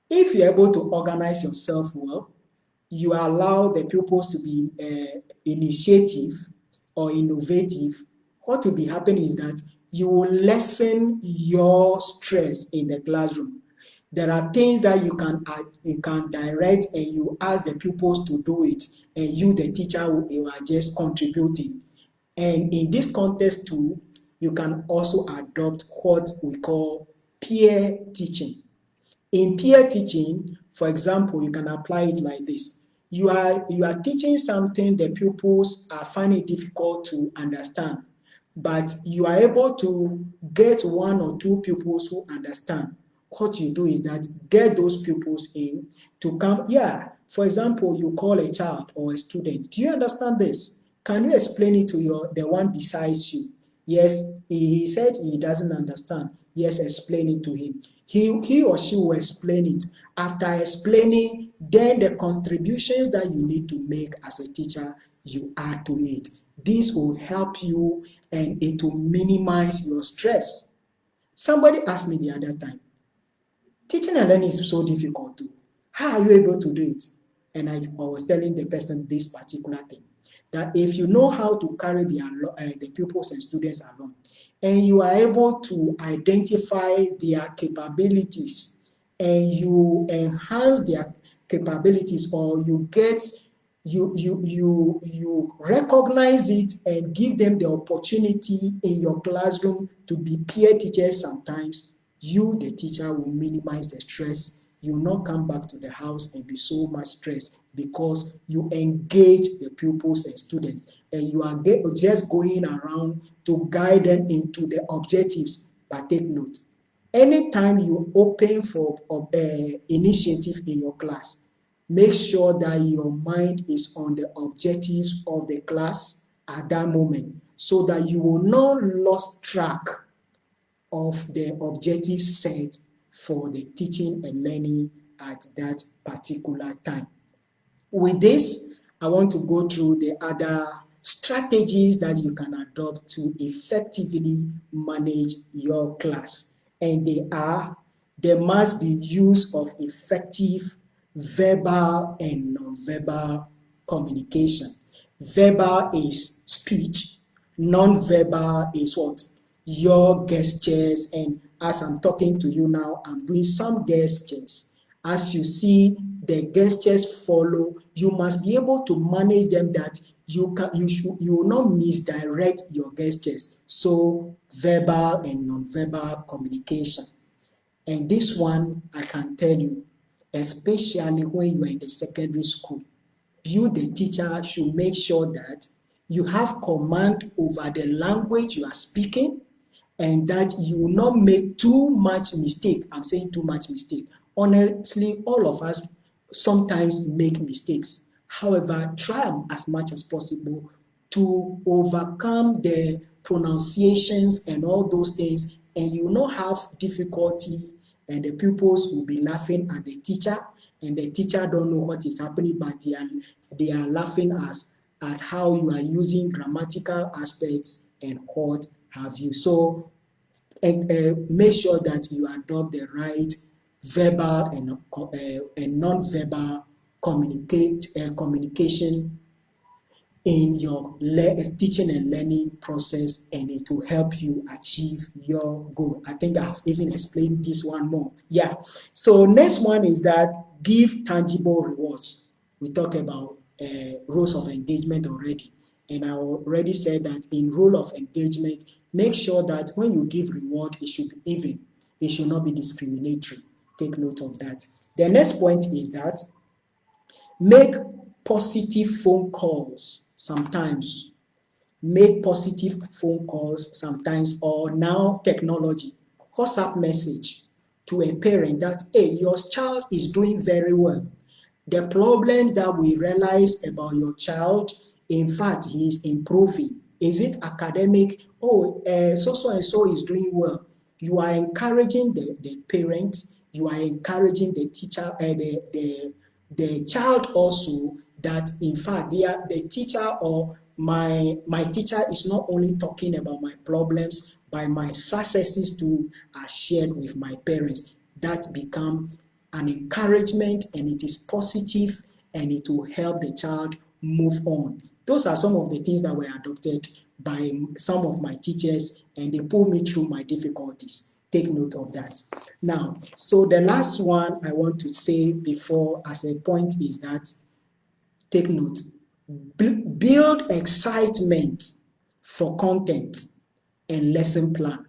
If you're able to organize yourself well, you allow the pupils to be initiative or innovative, what will be happening is that you will lessen your stress in the classroom. There are things that you can direct and you ask the pupils to do it, and you, the teacher, you are just contributing. And in this context too, you can also adopt what we call peer teaching. In peer teaching, for example, you can apply it like this. You are teaching something the pupils are finding it difficult to understand, but you are able to get one or two pupils who understand. What you do is that get those pupils in to come. Yeah, for example, you call a child or a student. Do you understand this? Can you explain it to the one besides you? Yes, he said he doesn't understand. Yes, explain it to him. He or she will explain it. After explaining, then the contributions that you need to make as a teacher, you add to it. This will help you and it will minimize your stress. Somebody asked me the other time, teaching and learning is so difficult too. How are you able to do it? And I was telling the person this particular thing, that if you know how to carry the pupils and students along, and you are able to identify their capabilities and you enhance their capabilities, or you recognize it and give them the opportunity in your classroom to be peer teachers sometimes, you, the teacher, will minimize the stress. You will not come back to the house and be so much stressed because you engage the pupils and students, and you are just going around to guide them into the objectives. But take note, anytime you open for initiative in your class, make sure that your mind is on the objectives of the class at that moment, so that you will not lose track of the objectives set for the teaching and learning at that particular time. With this, I want to go through the other strategies that you can adopt to effectively manage your class. And there must be use of effective verbal and non-verbal communication. Verbal is speech, non-verbal is what? Your gestures, and as I'm talking to you now, I'm doing some gestures. As you see the gestures follow, you must be able to manage them, that you will not misdirect your gestures. So verbal and non-verbal communication. And this one, I can tell you, especially when you are in the secondary school, you, the teacher, should make sure that you have command over the language you are speaking, and that you will not make too much mistake. I'm saying too much mistake. Honestly, all of us sometimes make mistakes. However, try as much as possible to overcome the pronunciations and all those things, and you will not have difficulty, and the pupils will be laughing at the teacher, and the teacher don't know what is happening, but they are laughing at how you are using grammatical aspects and what have you. So make sure that you adopt the right verbal and non-verbal communication in your teaching and learning process, and it will help you achieve your goal. I think I've even explained this one more. Yeah. So next one is that give tangible rewards. We talked about roles of engagement already, and I already said that in role of engagement, make sure that when you give reward, it should be even. It should not be discriminatory. Take note of that. The next point is that make positive phone calls sometimes. Make positive phone calls sometimes, or now technology, WhatsApp message to a parent that, hey, your child is doing very well. The problems that we realize about your child, in fact, he is improving. Is it academic? Oh, so and so is doing well. You are encouraging the parents, you are encouraging the teacher, the child also, that in fact the teacher or my teacher is not only talking about my problems, but my successes too are shared with my parents. That become an encouragement, and it is positive, and it will help the child move on. Those are some of the things that were adopted by some of my teachers, and they pull me through my difficulties. Take note of that. Now, so the last one I want to say before as a point is that, take note, build excitement for content and lesson plan.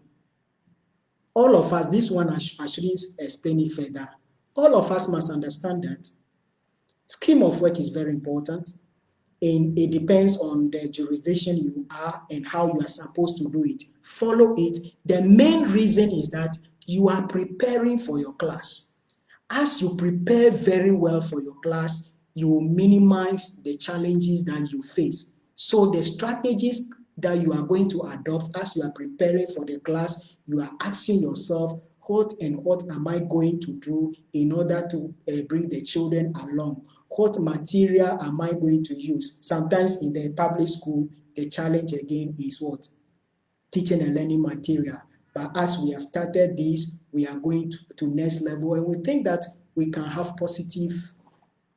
All of us, this one I shouldn't explain it further. All of us must understand that scheme of work is very important, and it depends on the jurisdiction you are and how you are supposed to do it. Follow it. The main reason is that you are preparing for your class. As you prepare very well for your class, you will minimize the challenges that you face. So the strategies that you are going to adopt as you are preparing for the class, you are asking yourself, what am I going to do in order to bring the children along? What material am I going to use? Sometimes in the public school, the challenge again is what? Teaching and learning material. But as we have started this, we are going to next level, and we think that we can have positive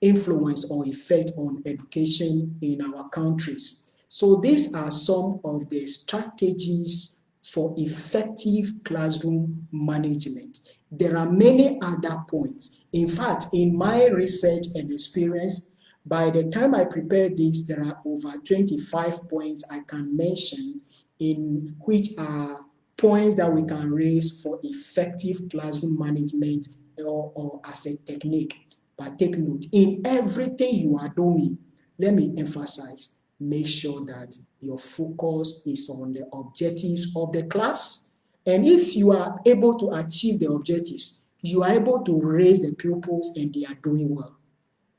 influence or effect on education in our countries. So these are some of the strategies for effective classroom management. There are many other points. In fact, in my research and experience, by the time I prepared this, there are over 25 points I can mention in which are points that we can raise for effective classroom management or as a technique. But take note, in everything you are doing, let me emphasize, make sure that your focus is on the objectives of the class. And if you are able to achieve the objectives, you are able to raise the pupils and they are doing well.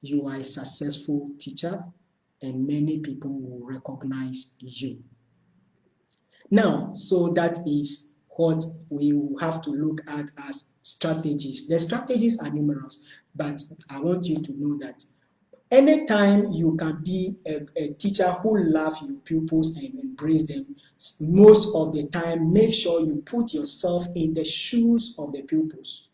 You are a successful teacher and many people will recognize you. Now, so that is what we will have to look at as strategies. The strategies are numerous, but I want you to know that anytime you can be a teacher who loves your pupils and embrace them, most of the time, make sure you put yourself in the shoes of the pupils.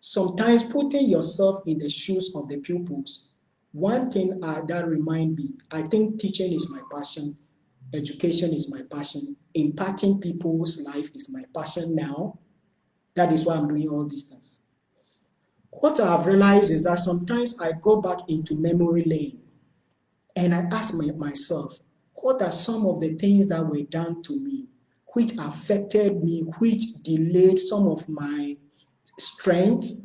Sometimes putting yourself in the shoes of the pupils, one thing that reminds me, I think teaching is my passion, education is my passion, impacting people's life is my passion now. That is why I'm doing all these things. What I've realized is that sometimes I go back into memory lane and I ask myself, what are some of the things that were done to me, which affected me, which delayed some of my strength?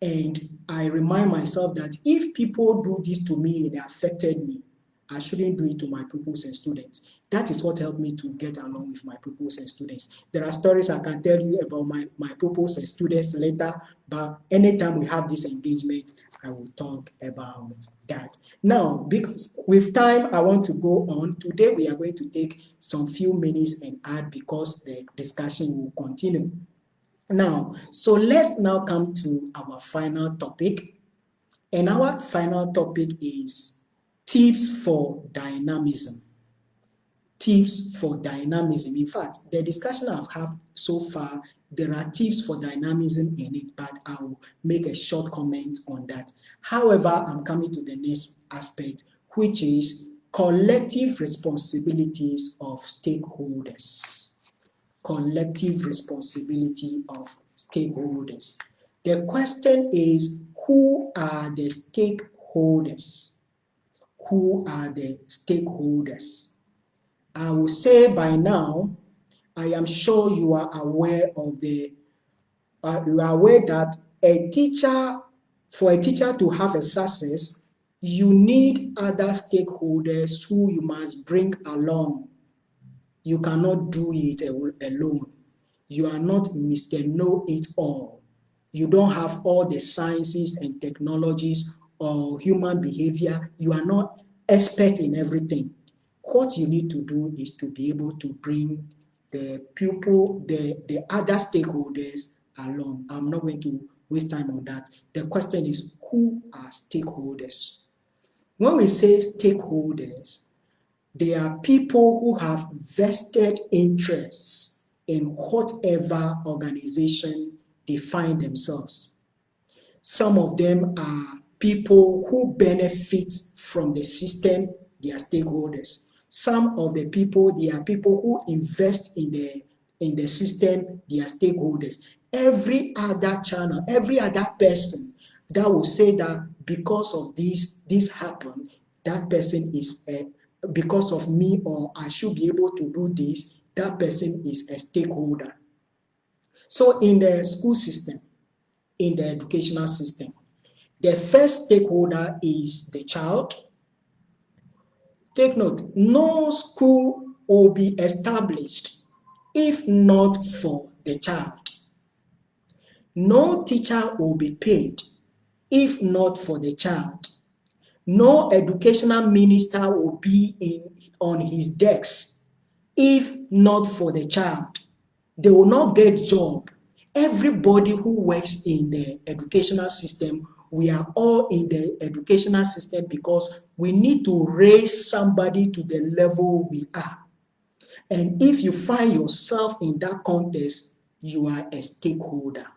And I remind myself that if people do this to me and it affected me, I shouldn't do it to my pupils and students. That is what helped me to get along with my pupils and students. There are stories I can tell you about my pupils and students later, but anytime we have this engagement, I will talk about that. Now, because with time, I want to go on. Today, we are going to take some few minutes and add because the discussion will continue. Now, so let's now come to our final topic. And our final topic is tips for dynamism. Tips for dynamism. In fact, the discussion I've had so far, there are tips for dynamism in it, but I'll make a short comment on that. However, I'm coming to the next aspect, which is collective responsibilities of stakeholders. Collective responsibility of stakeholders. The question is, who are the stakeholders? Who are the stakeholders? I will say by now, I am sure you are aware of that for a teacher to have a success, you need other stakeholders who you must bring along. You cannot do it alone. You are not Mr. Know-it-all. You don't have all the sciences and technologies or human behavior. You are not expert in everything. What you need to do is to be able to bring the pupil, the other stakeholders along. I'm not going to waste time on that. The question is, who are stakeholders? When we say stakeholders, they are people who have vested interests in whatever organization they find themselves. Some of them are people who benefit from the system, they are stakeholders. Some of the people, they are people who invest in the system, they are stakeholders. Every other channel, every other person that will say that because of this happened, that person is because of me, or I should be able to do this, that person is a stakeholder. So in the school system, in the educational system, the first stakeholder is the child. Take note, no school will be established if not for the child. No teacher will be paid if not for the child. No educational minister will be on his desk if not for the child. They will not get job. Everybody who works in the educational system, we are all in the educational system because we need to raise somebody to the level we are. And if you find yourself in that context, you are a stakeholder.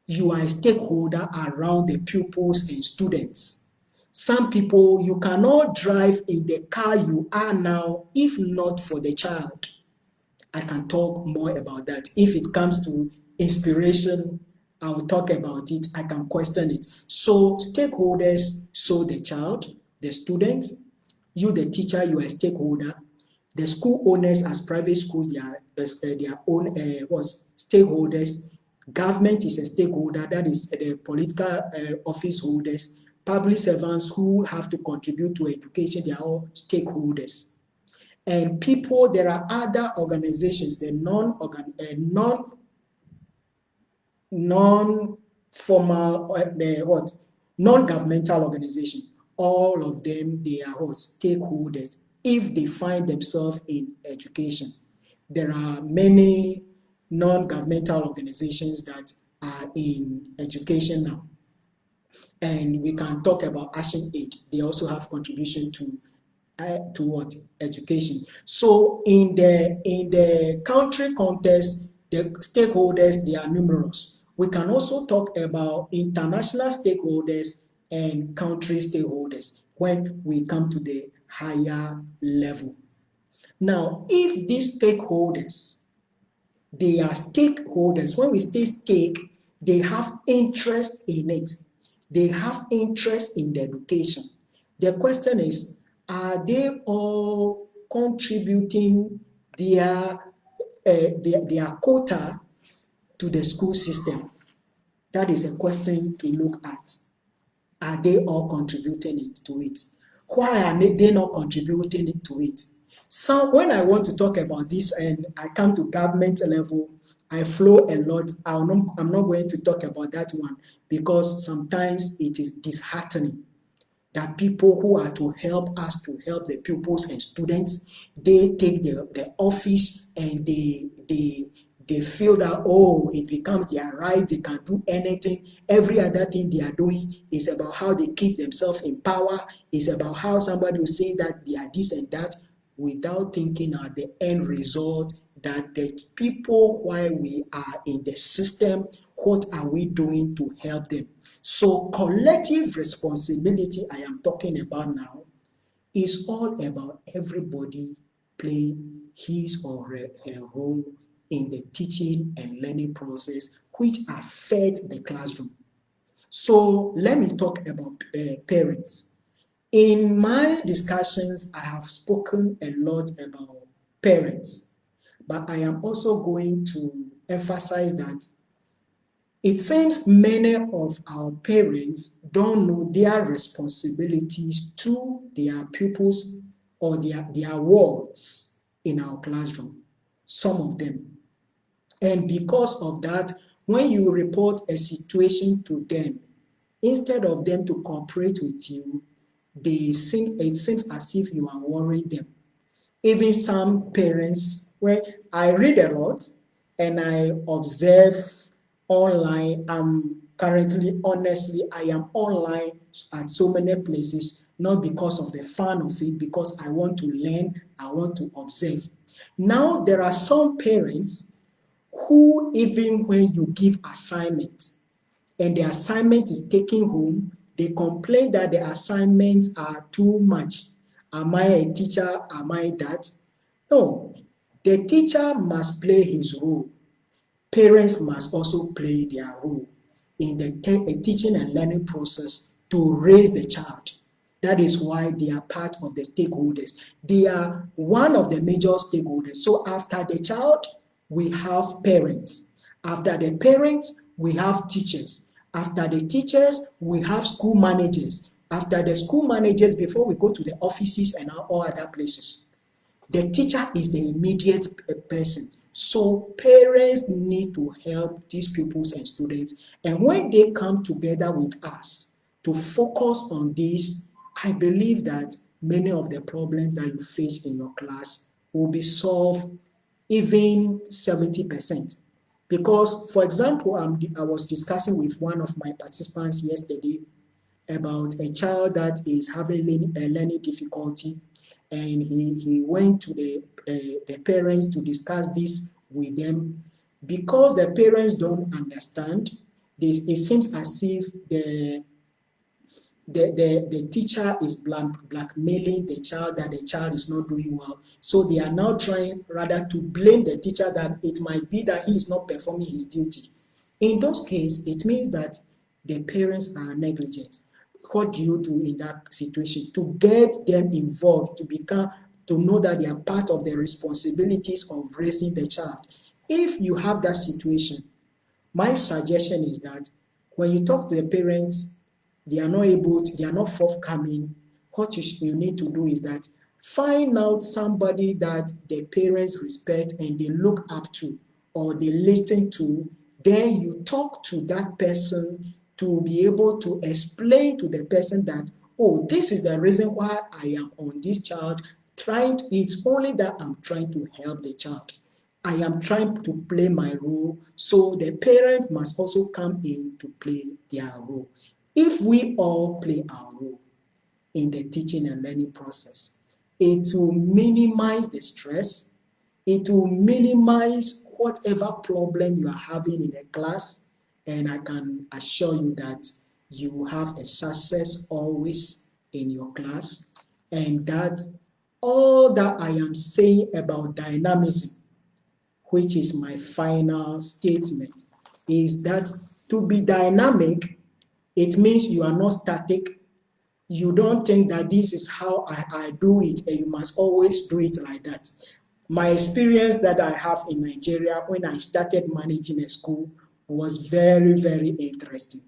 You are a stakeholder around the pupils and students. Some people, you cannot drive in the car you are now if not for the child. I can talk more about that if it comes to inspiration I will talk about it, I can question it. So stakeholders, so the child, the student, you the teacher, you are a stakeholder. The school owners as private schools, they are their own stakeholders. Government is a stakeholder, that is the political office holders. Public servants who have to contribute to education, they are all stakeholders. And people, there are other organizations, the non-formal, non-governmental organization. All of them, they are all stakeholders if they find themselves in education. There are many non-governmental organizations that are in education now. And we can talk about Action Aid. They also have contribution to what? Education. So in the country context, the stakeholders, they are numerous. We can also talk about international stakeholders and country stakeholders when we come to the higher level. Now, if these stakeholders, they are stakeholders, when we say stake, they have interest in it. They have interest in the education. The question is, are they all contributing their quota to the school system? That is a question to look at. Are they all contributing it to it? Why are they not contributing it to it? So when I want to talk about this and I come to government level, I flow a lot. I'm not going to talk about that one because sometimes it is disheartening that people who are to help us to help the pupils and students, they take the office and they feel that, oh, it becomes their right, they can do anything. Every other thing they are doing is about how they keep themselves in power, is about how somebody will say that they are this and that, without thinking at the end result that the people, while we are in the system, what are we doing to help them? So collective responsibility I am talking about now is all about everybody playing his or her role in the teaching and learning process which affect the classroom. So let me talk about parents. In my discussions, I have spoken a lot about parents, but I am also going to emphasize that it seems many of our parents don't know their responsibilities to their pupils or their wards in our classroom, some of them. And because of that, when you report a situation to them, instead of them to cooperate with you, it seems as if you are worrying them. Even some parents, where I read a lot and I observe online, honestly, I am online at so many places, not because of the fun of it, because I want to learn, I want to observe. Now, there are some parents who, even when you give assignments and the assignment is taken home, they complain that the assignments are too much. Am I a teacher? Am I that? No, the teacher must play his role. Parents must also play their role in the teaching and learning process to raise the child. That is why they are part of the stakeholders. They are one of the major stakeholders. So after the child, we have parents. After the parents, we have teachers. After the teachers, we have school managers. After the school managers, before we go to the offices and all other places, the teacher is the immediate person. So parents need to help these pupils and students. And when they come together with us to focus on this, I believe that many of the problems that you face in your class will be solved even 70%. Because, for example, I was discussing with one of my participants yesterday about a child that is having learning difficulty, and he went to the parents to discuss this with them. Because the parents don't understand this, it seems as if the teacher is blackmailing the child, that the child is not doing well. So they are now trying rather to blame the teacher that it might be that he is not performing his duty. In those cases, it means that the parents are negligent. What do you do in that situation to get them involved, to know that they are part of the responsibilities of raising the child? If you have that situation, my suggestion is that when you talk to the parents, they are not forthcoming. What you need to do is that find out somebody that the parents respect and they look up to or they listen to. Then you talk to that person to be able to explain to the person that, oh, this is the reason why I am on this child. It's only that I'm trying to help the child. I am trying to play my role, so the parent must also come in to play their role. If we all play our role in the teaching and learning process, it will minimize the stress, it will minimize whatever problem you are having in the class, and I can assure you that you will have a success always in your class, and that all that I am saying about dynamism, which is my final statement, is that to be dynamic, it means you are not static. You don't think that this is how I do it and you must always do it like that. My experience that I have in Nigeria when I started managing a school was very, very interesting.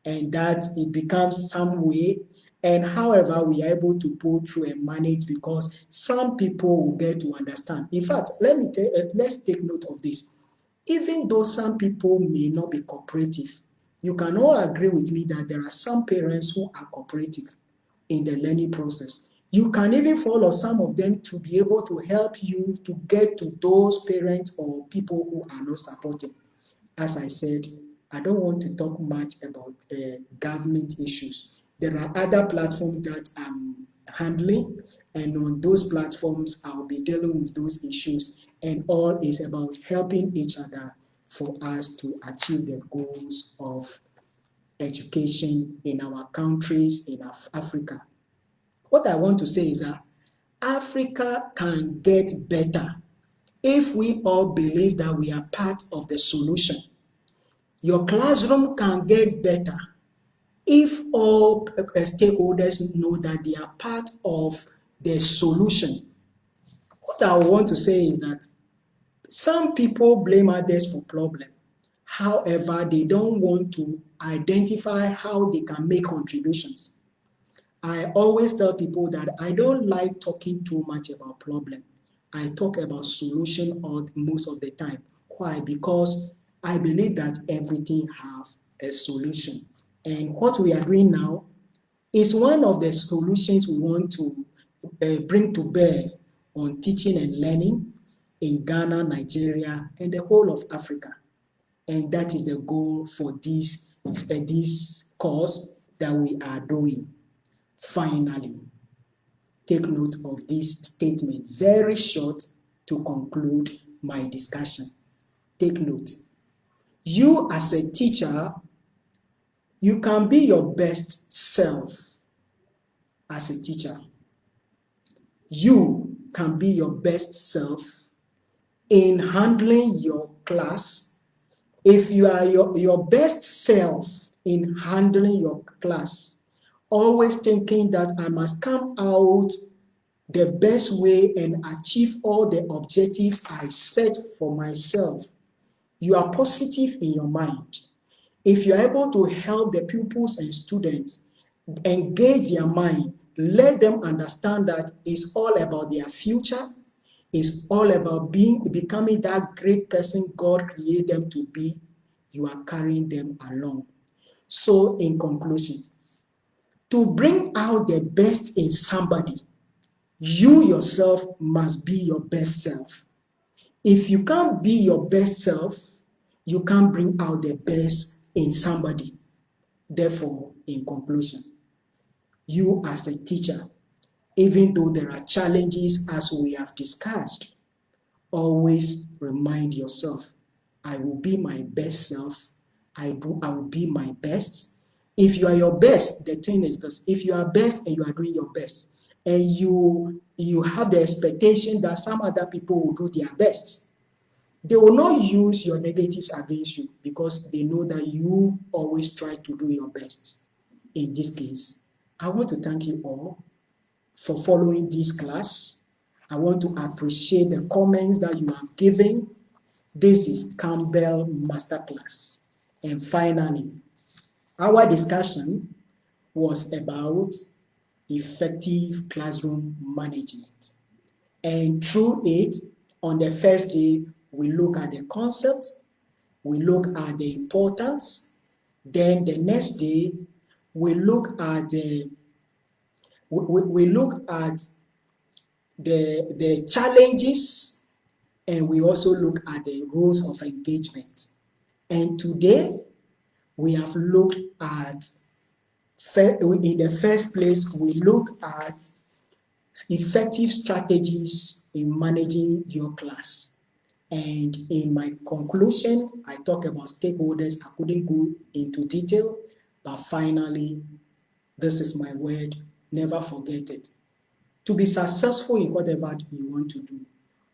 And that it becomes some way. And however, we are able to pull through and manage because some people will get to understand. In fact, let's take note of this. Even though some people may not be cooperative, you can all agree with me that there are some parents who are cooperative in the learning process. You can even follow some of them to be able to help you to get to those parents or people who are not supporting. As I said, I don't want to talk much about government issues. There are other platforms that I'm handling, and on those platforms, I'll be dealing with those issues, and all is about helping each other for us to achieve the goals of education in our countries in Africa. What I want to say is that Africa can get better if we all believe that we are part of the solution. Your classroom can get better if all stakeholders know that they are part of the solution. What I want to say is that some people blame others for problem. However, they don't want to identify how they can make contributions. I always tell people that I don't like talking too much about problem. I talk about solution most of the time. Why? Because I believe that everything have a solution. And what we are doing now is one of the solutions we want to bring to bear on teaching and learning in Ghana, Nigeria, and the whole of Africa. And that is the goal for this course that we are doing. Finally, take note of this statement, very short to conclude my discussion. Take note. You as a teacher, you can be your best self as a teacher. You can be your best self in handling your class. If you are your best self in handling your class, always thinking that I must come out the best way and achieve all the objectives I set for myself, you are positive in your mind. If you're able to help the pupils and students engage their mind, let them understand that it's all about their future, it's all about becoming that great person God created them to be, you are carrying them along. So in conclusion, to bring out the best in somebody, you yourself must be your best self. If you can't be your best self, you can't bring out the best in somebody. Therefore, in conclusion, you as a teacher, even though there are challenges as we have discussed, always remind yourself, I will be my best self. I will be my best. If you are your best, the thing is this, if you are best and you are doing your best, and you have the expectation that some other people will do their best, They will not use your negatives against you because they know that you always try to do your best. In this case, I want to thank you all for following this class. I want to appreciate the comments that you have given. This is Kambel Masterclass. And finally, our discussion was about effective classroom management. And through it, on the first day, we look at the concept, we look at the importance. Then the next day, we look at the the challenges, and we also look at the rules of engagement. And today, we have looked at, in the first place, we look at effective strategies in managing your class. And in my conclusion, I talk about stakeholders. I couldn't go into detail, but finally, this is my word, never forget it. To be successful in whatever you want to do,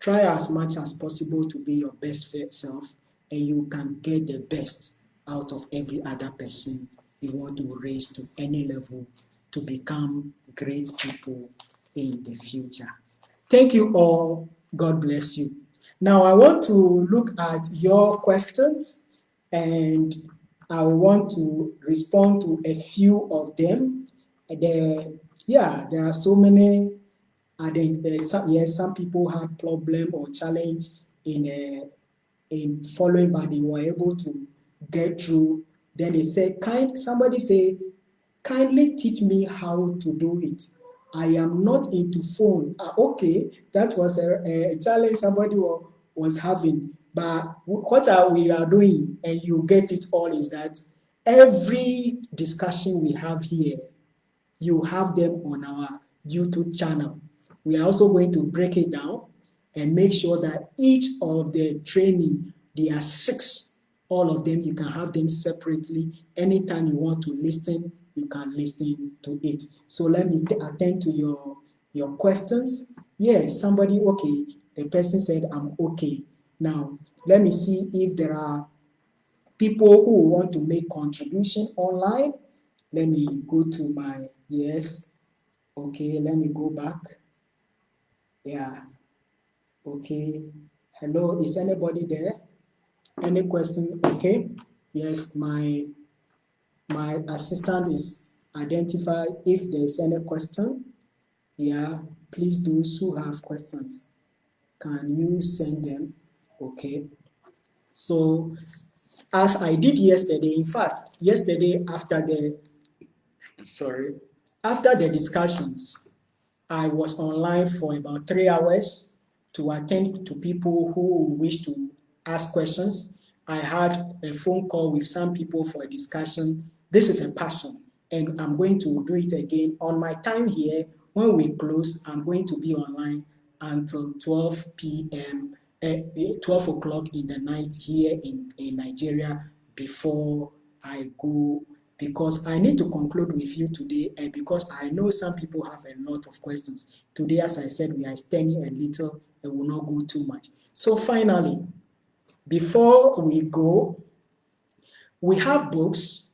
try as much as possible to be your best self, and you can get the best out of every other person you want to raise to any level to become great people in the future. Thank you all. God bless you. Now I want to look at your questions, and I want to respond to a few of them. There are so many. Yes, some people had problem or challenge in following, but they were able to get through. Then they said, somebody say, kindly teach me how to do it. I am not into phone. Okay, that was a challenge somebody was having. But what we are doing, and you get it all, is that every discussion we have here, you have them on our YouTube channel. We are also going to break it down and make sure that each of the training, there are 6, all of them, you can have them separately. Anytime you want to listen, you can listen to it. So let me attend to your questions. Yes, somebody, okay, the person said, I'm okay. Now, let me see if there are people who want to make contribution online. Let me go to my, yes, okay, let me go back. Yeah, okay. Hello, is anybody there? Any question? Okay. Yes, my assistant is identified. If there's any question, yeah, please, those who have questions, can you send them? Okay. So as I did yesterday, in fact, yesterday after the discussions, I was online for about 3 hours to attend to people who wish to ask questions. I had a phone call with some people for a discussion. This is a passion, and I'm going to do it again. On my time here, when we close, I'm going to be online until 12 p.m., 12 o'clock in the night here in Nigeria before I go, because I need to conclude with you today, and because I know some people have a lot of questions. Today, as I said, we are extending a little and will not go too much. So finally, before we go, we have books,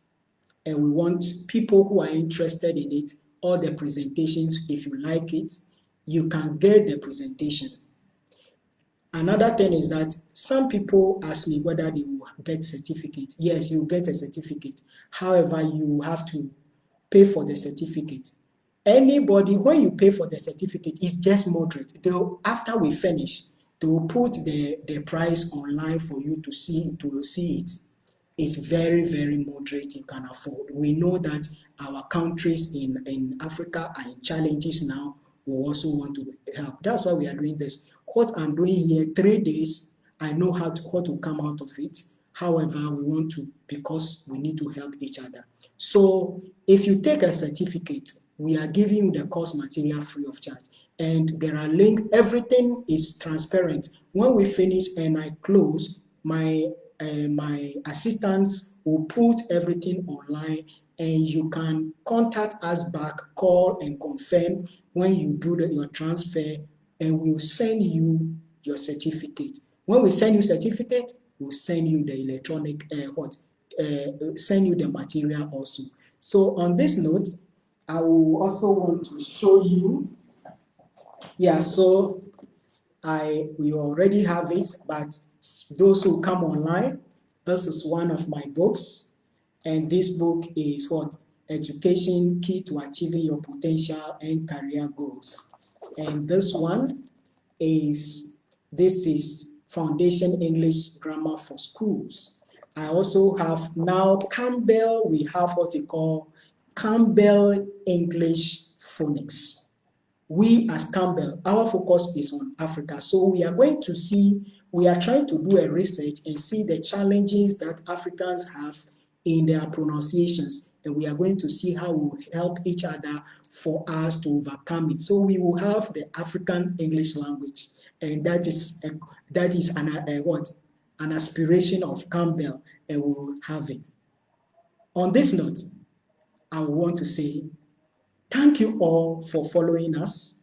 and we want people who are interested in it, all the presentations. If you like it, you can get the presentation. Another thing is that some people ask me whether they will get certificate. Yes, you get a certificate. However, you have to pay for the certificate. Anybody, when you pay for the certificate, it's just moderate. After we finish, they will put the price online for you to see it. It's very, very moderate. You can afford. We know that our countries in Africa are in challenges now. We also want to help. That's why we are doing this. What I'm doing here, 3 days, I know how to come out of it. However, we want to, because we need to help each other. So if you take a certificate, we are giving you the course material free of charge. And there are links. Everything is transparent. When we finish and I close, my assistants will put everything online, and you can contact us back, call and confirm when you do your transfer, and we'll send you your certificate. When we send you certificate, we'll send you the electronic, send you the material also. So on this note, I will also want to show you, yeah, so we already have it, but those who come online, this is one of my books, and this book is what? Education Key to Achieving Your Potential and Career Goals. And this is Foundation English Grammar for Schools. I also have now Kambel, we have what we call Kambel English Phonics. We as Kambel, our focus is on Africa. So we are trying to do a research and see the challenges that Africans have in their pronunciations. And we are going to see how we will help each other for us to overcome it. So we will have the African English language. And that is an aspiration of Kambel, and we will have it. On this note, I want to say thank you all for following us.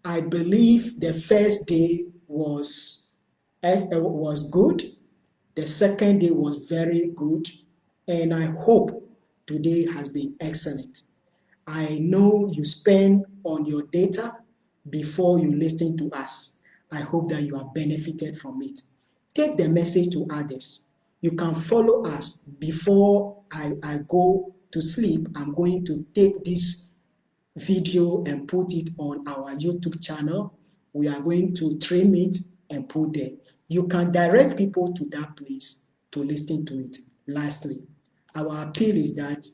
I believe the first day was good. The second day was very good. And I hope today has been excellent. I know you spend on your data before you listen to us. I hope that you have benefited from it. Take the message to others. You can follow us. Before I go to sleep, I'm going to take this video and put it on our YouTube channel. We are going to trim it and put there. You can direct people to that place to listen to it. Lastly, our appeal is that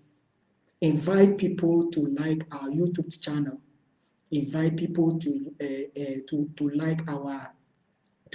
invite people to like our YouTube channel. Invite people to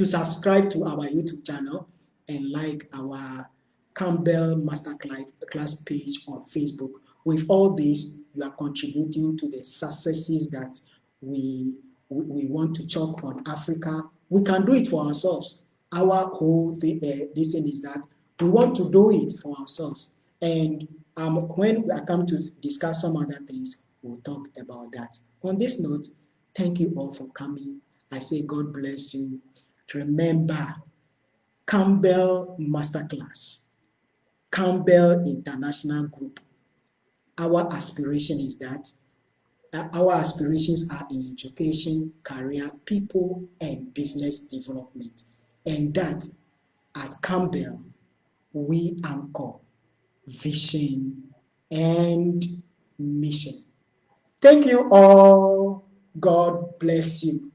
subscribe to our YouTube channel and like our Kambel Masterclass page on Facebook. With all this, you are contributing to the successes that we want to chalk on Africa. We can do it for ourselves. Our whole thing is that we want to do it for ourselves. And when I come to discuss some other things, we'll talk about that. On this note, thank you all for coming. I say God bless you. Remember, Kambel Masterclass, Kambel International Group. Our aspiration is that our aspirations are in education, career, people, and business development. And that at Kambel, we anchor vision and mission. Thank you all. God bless you.